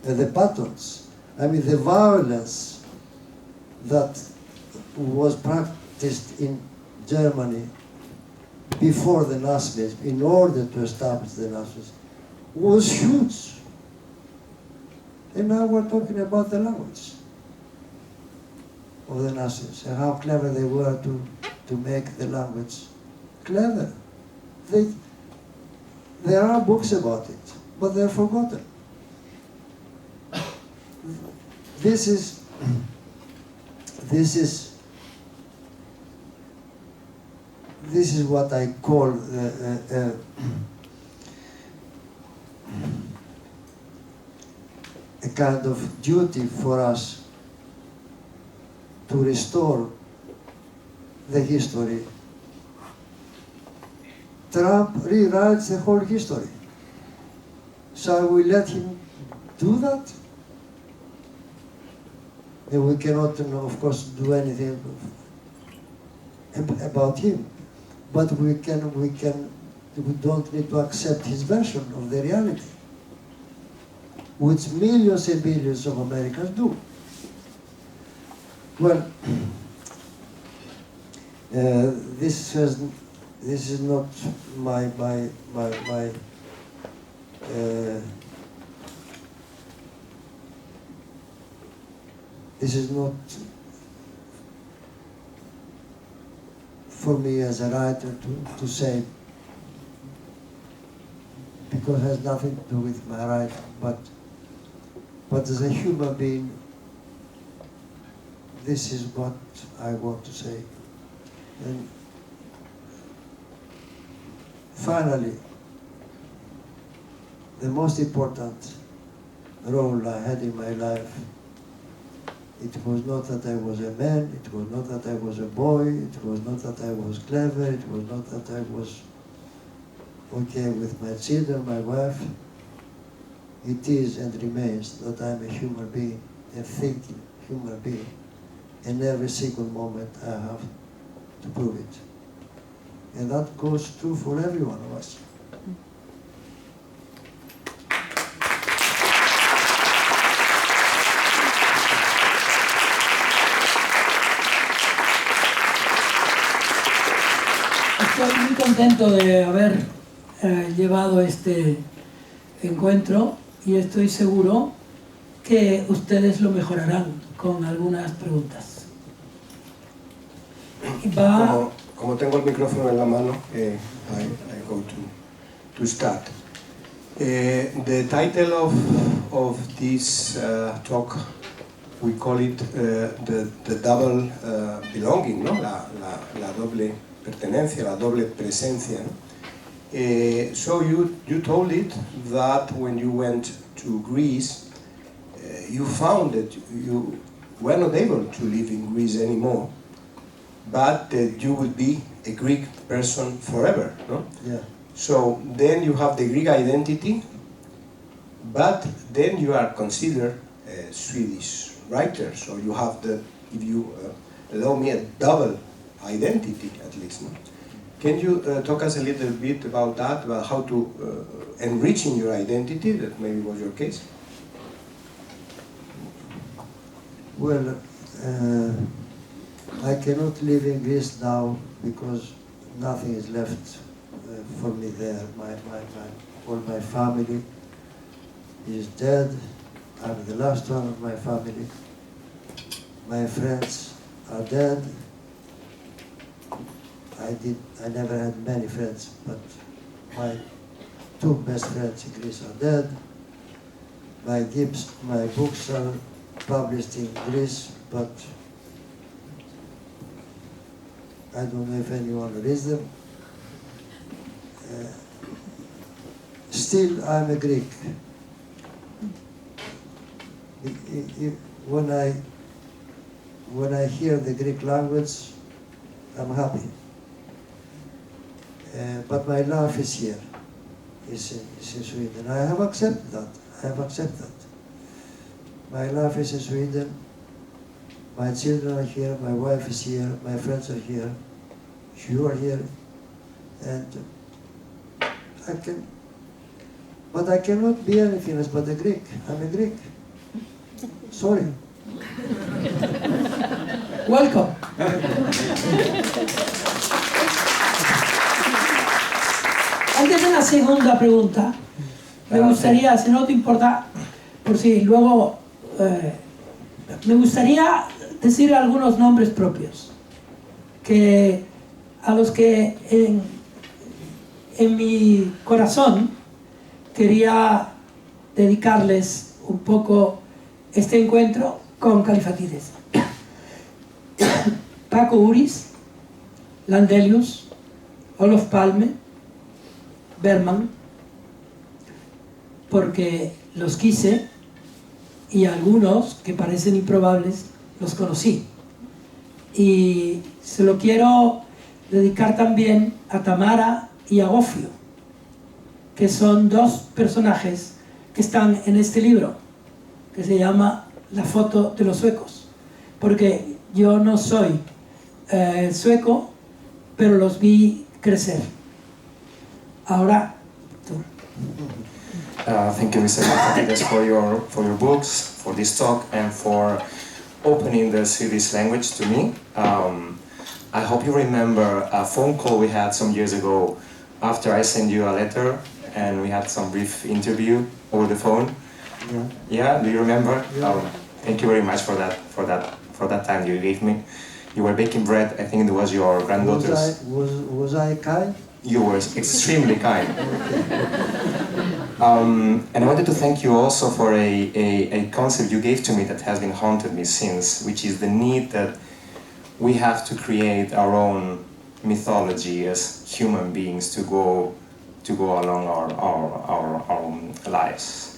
the batons. I mean, the violence that was practiced in Germany before the Nazis, in order to establish the Nazis, was huge. And now we're talking about the language of the Nazis and how clever they were to make the language clever. There are books about it, but they're forgotten. This is what I call a kind of duty for us to restore the history. Trump rewrites the whole history. Shall we let him do that? And we cannot, of course, do anything about him. But we don't need to accept his version of the reality, which millions and billions of Americans do. Well, this is not my this is not for me as a writer to say, because it has nothing to do with my writing, but as a human being, this is what I want to say. And finally, the most important role I had in my life, it was not that I was a man, it was not that I was a boy, it was not that I was clever, it was not that I was okay with my children, my wife. It is and remains that I'm a human being, a thinking human being. And every single moment I have to prove it. And that goes true for every one of us. Estoy muy contento de haber llevado este encuentro y estoy seguro que ustedes lo mejorarán con algunas preguntas. Como tengo el micrófono en la mano, I go to start. The title of this talk we call it the double belonging, no? La doble pertenencia, la doble presencia. So you told it that when you went to Greece, you found that you were not able to live in Greece anymore, but that you would be a Greek person forever, no? Yeah. So then you have the Greek identity, but then you are considered a Swedish writer, so you have the, if you allow me, a double identity at least. No? Can you talk us a little bit about that, about how to enriching your identity, that maybe was your case? Well, I cannot live in Greece now because nothing is left for me there. All my family is dead. I'm the last one of my family. My friends are dead. I never had many friends, but my two best friends in Greece are dead. My books are published in Greece, but I don't know if anyone reads them. Still, I'm a Greek. When I hear the Greek language, I'm happy. But my life is here, is in Sweden. I have accepted that. My life is in Sweden. My children are here. My wife is here. My friends are here. You are here, and but I cannot be anything else but a Greek. I'm a Greek. Sorry. Welcome. Antes de la segunda pregunta, me gustaría, si no te importa, por si luego, me gustaría decir algunos nombres propios, que a los que en mi corazón quería dedicarles un poco este encuentro con Kallifatides. Paco Uris, Landelius, Olof Palme, Bergman, porque los quise y algunos que parecen improbables los conocí. Y se lo quiero dedicar también a Tamara y a Gofio, que son dos personajes que están en este libro, que se llama La foto de los suecos, porque yo no soy sueco, pero los vi crecer. Ahora, tú. Thank you, Mr. Kallifatides, for your books, for this talk, and for opening the Swedish language to me. I hope you remember a phone call we had some years ago after I sent you a letter, and we had some brief interview over the phone. Yeah. Yeah, do you remember? Yeah. Thank you very much for that time you gave me. You were baking bread. I think it was your granddaughter's. Was I kind? You were extremely kind. And I wanted to thank you also for a concept you gave to me that has been haunted me since, which is the need that we have to create our own mythology as human beings to go along our lives.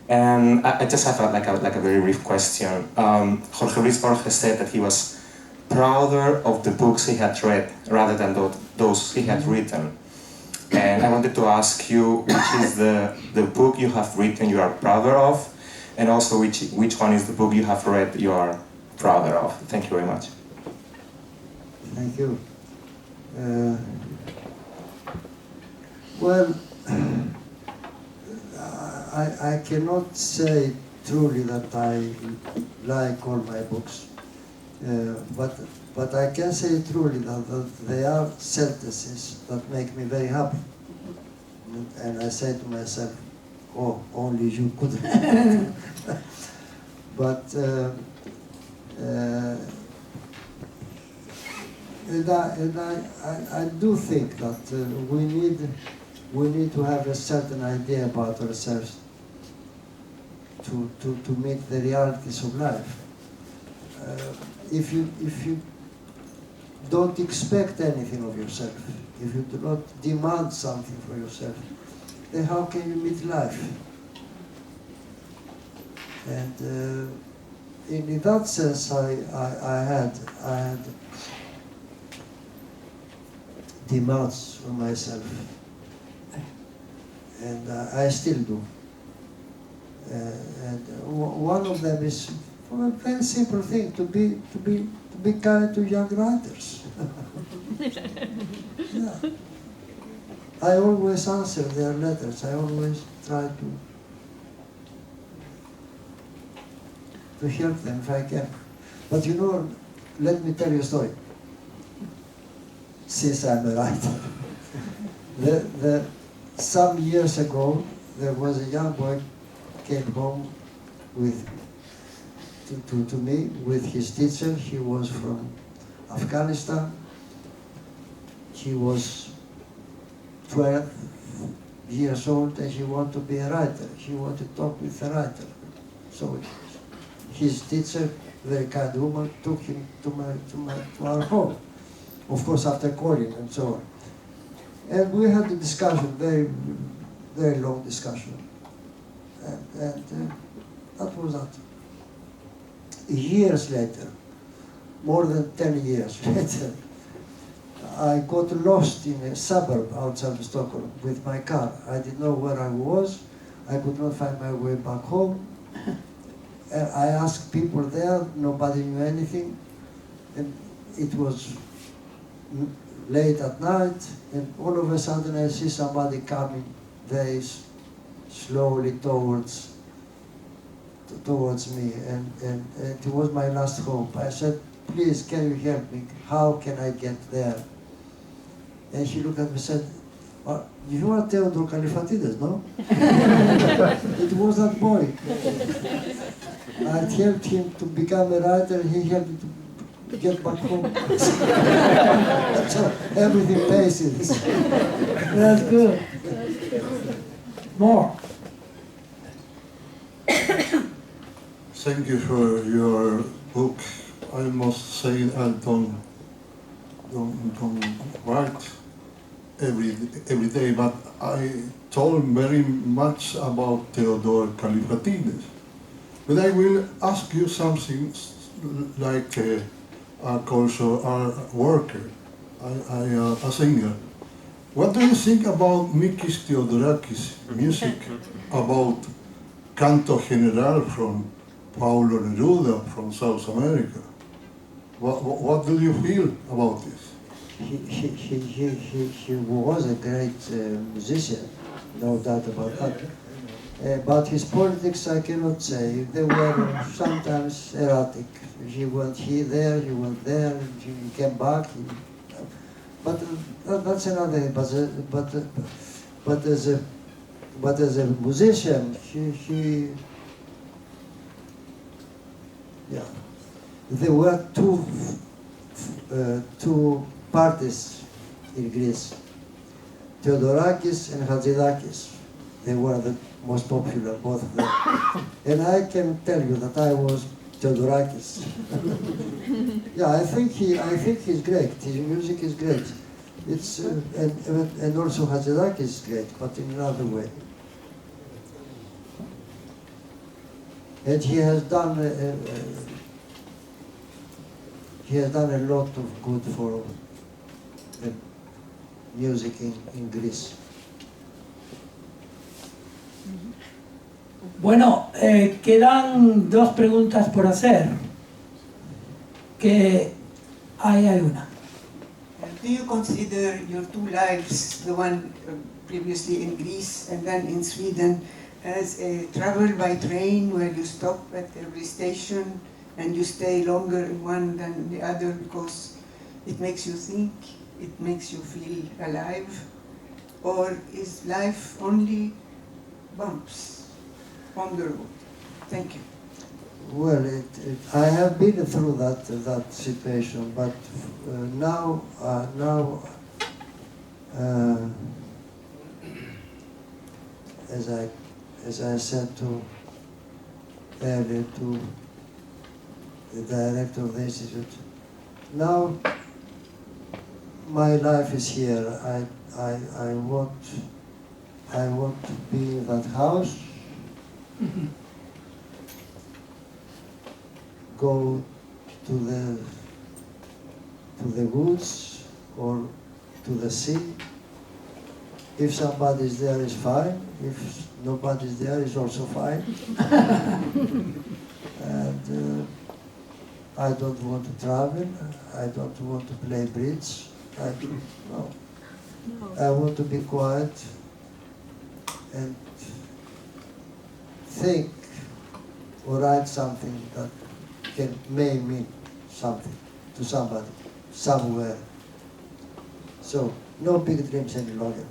And I just have a very brief question. Jorge Luis Borges said that he was prouder of the books he had read rather than those he had written. And I wanted to ask you, which is the book you have written you are prouder of, and also which one is the book you have read you are prouder of. Thank you very much. Thank you. Well, I cannot say truly that I like all my books, but I can say truly that there are sentences that make me very happy. And I say to myself, oh, only you could. But I do think that we need to have a certain idea about ourselves to meet the realities of life. if you don't expect anything of yourself, if you do not demand something for yourself, then how can you meet life? And in that sense, I had demands for myself, and I still do. And one of them is a very simple thing: to be kind to young writers. Yeah. I always answer their letters. I always try to help them if I can. But you know, let me tell you a story. Since I'm a writer, some years ago, there was a young boy came home to me with his teacher. He was from Afghanistan. He was 12 years old and he wanted to be a writer. He wanted to talk with a writer. So his teacher, very kind woman, took him to our home. Of course, after calling and so on. And we had a discussion, very, very long discussion. And that was that. Years later, more than 10 years later, I got lost in a suburb outside of Stockholm with my car. I didn't know where I was. I could not find my way back home. And I asked people there, nobody knew anything. And it was late at night, and all of a sudden I see somebody coming very slowly towards me, and it was my last hope. I said, please, can you help me? How can I get there? And he looked at me and said, you are Theodor Kallifatides, no? It was that boy. I helped him to become a writer, and he helped me to get back home. So everything pays it. That's good. More. Thank you for your book. I must say I don't write every day, but I told very much about Theodor Kallifatides. But I will ask you something like a cultural worker, a singer. What do you think about Mikis Theodorakis' music, about Canto General from Paulo Neruda from South America? What do you feel about this? He was a great musician, no doubt about that. But his politics, I cannot say. They were sometimes erratic. He went there, he went there, he came back. But that's another thing. But as a musician, he yeah. There were two parties in Greece, Theodorakis and Hatzidakis. They were the most popular, both of them. And I can tell you that I was Theodorakis. Yeah, I think he's great. His music is great. It's and also Hatzidakis is great, but in another way. And he has done a lot of good for the music in Greece. Bueno, quedan dos preguntas por hacer. Que hay una. Do you consider your two lives, the one previously in Greece and then in Sweden, as a travel by train where you stop at every station and you stay longer in one than the other because it makes you think, it makes you feel alive? Or is life only bumps on the road? Thank you. Well, I have been through that situation, but now, as I said earlier to the director of the institute. Now my life is here. I want to be in that house, go to the woods or to the sea. If somebody is there, is fine. If nobody is there, is also fine. And I don't want to travel. I don't want to play bridge. No. I want to be quiet and think or write something that may mean something to somebody, somewhere. So, no big dreams any longer.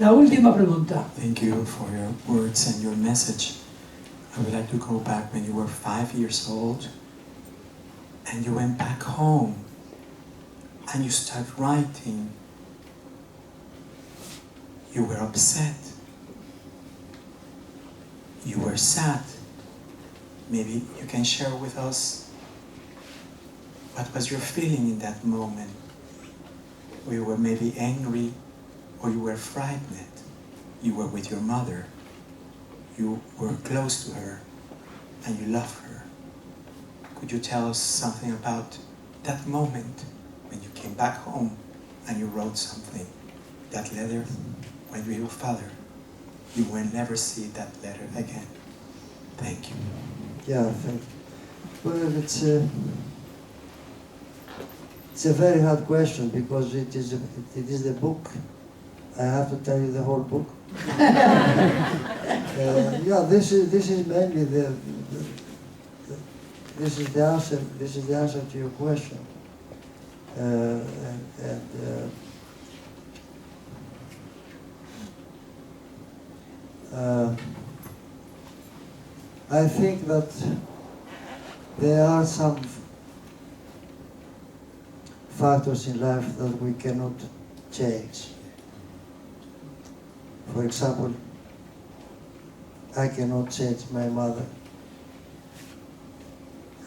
La última pregunta. Thank you for your words and your message. I would like to go back when you were 5 years old and you went back home and you started writing. You were upset. You were sad. Maybe you can share with us what was your feeling in that moment. You were maybe angry or you were frightened. You were with your mother. You were close to her and you loved her. Could you tell us something about that moment when you came back home and you wrote something? That letter went with your father. You will never see that letter again. Thank you. Yeah, thank you. Well, it's a very hard question because it is the book. I have to tell you the whole book. Yeah, this is mainly this is the answer. This is the answer to your question. I think that there are some factors in life that we cannot change. For example, I cannot change my mother.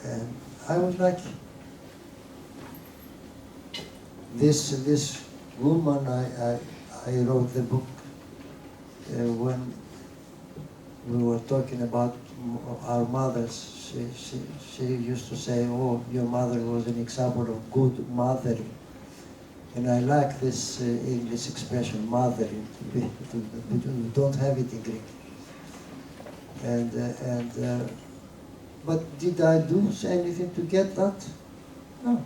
And I was lucky. This woman, I wrote the book when we were talking about our mothers. She used to say, "Oh, your mother was an example of good mothering." And I like this English expression, mothering. We don't have it in Greek. But did I do anything to get that? No.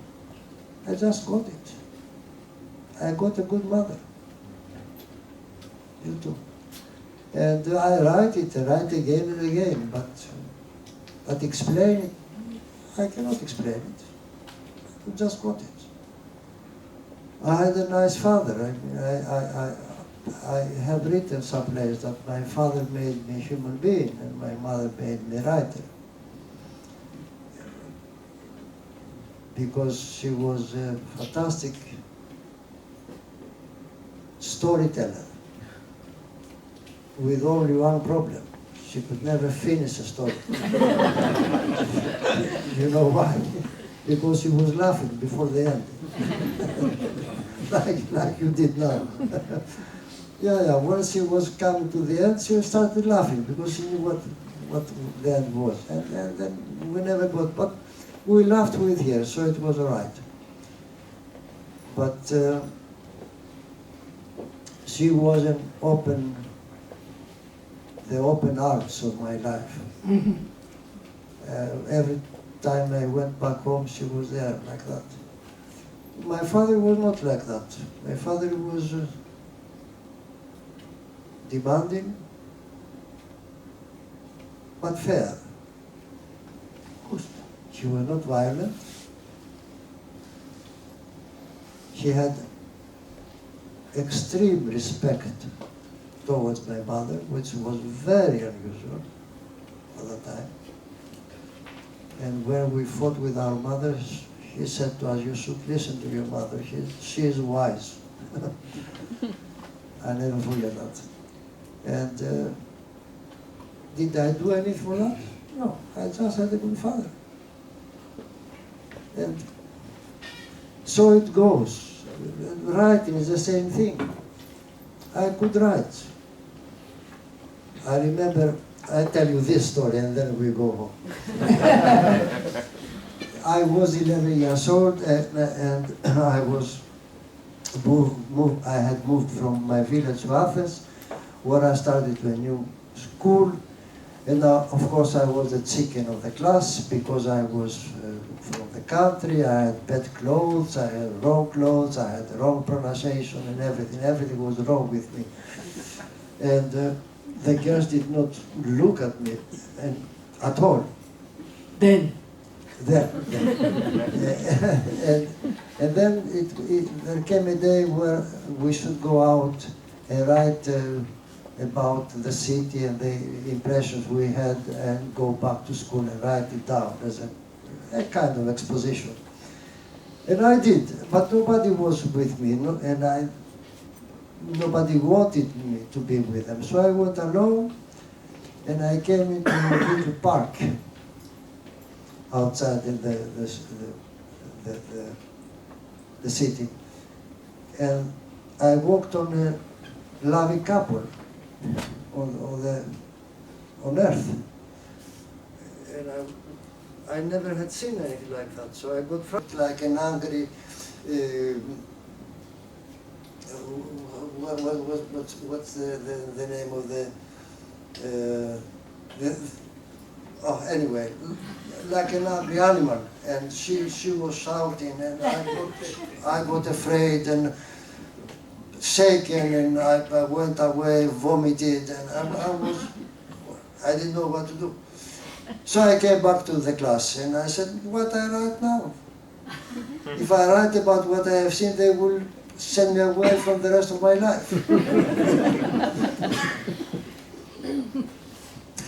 I just got it. I got a good mother. You too. And I write again and again, but explain it, I cannot explain it. I just got it. I had a nice father. I mean, I have written someplace that my father made me a human being and my mother made me a writer. Because she was a fantastic storyteller with only one problem. She could never finish a story. You know why? Because she was laughing before the end. like you did now. Yeah, once she was coming to the end, she started laughing because she knew what the end was. And then we never got, but we laughed with her, so it was all right. But she was the open arms of my life. Every time I went back home, she was there like that. My father was not like that. My father was demanding, but fair. She was not violent. She had extreme respect towards my mother, which was very unusual at that time. And when we fought with our mother, he said to us, "You should listen to your mother. She is wise." I never forget that. And did I do anything for that? No, I just had a good father. And so it goes. Writing is the same thing. I could write. I remember, I tell you this story and then we go home. I was 11 years old and I was I had moved from my village to Athens, where I started to a new school. And of course I was the chicken of the class because I was from the country. I had bad clothes, I had wrong clothes, I had the wrong pronunciation and everything. Everything was wrong with me. And the girls did not look at me at all. Then. There. And then there came a day where we should go out and write about the city and the impressions we had and go back to school and write it down as a kind of exposition. And I did, but nobody was with me, and nobody wanted me to be with them. So I went alone and I came into a little park outside in the city. And I walked on a loving couple on earth. And I never had seen anything like that. So I got frightened like an angry, what's the name of anyway, like an angry animal, and she was shouting, and I got afraid and shaken, and I went away, vomited, and I didn't know what to do. So I came back to the class, and I said, what I write now? If I write about what I have seen, they will send me away from the rest of my life.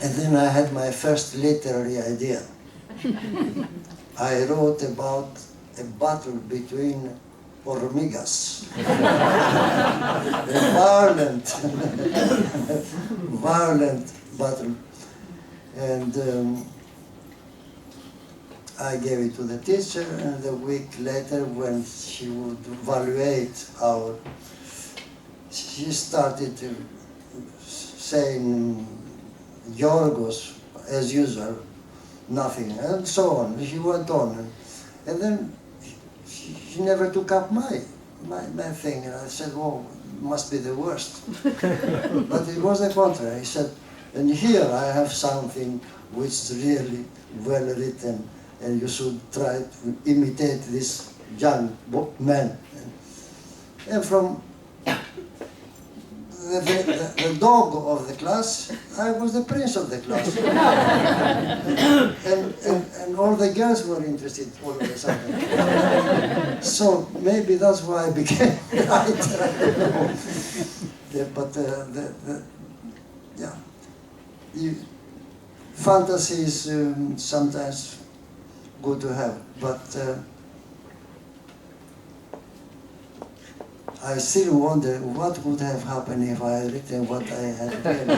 And then I had my first literary idea. I wrote about a battle between hormigas. A violent battle. And I gave it to the teacher, and a week later, when she would evaluate she started saying, Yorgos, as usual, nothing, and so on. She went on, and then she never took up my thing, and I said, oh, it must be the worst. But it was the contrary. He said, and here I have something which is really well written, and you should try to imitate this young man. And from the dog of the class, I was the prince of the class. and all the girls were interested all of a sudden. So maybe that's why I became a writer, I don't know. Yeah, fantasy is sometimes good to have, but I still wonder what would have happened if I had written what I had written.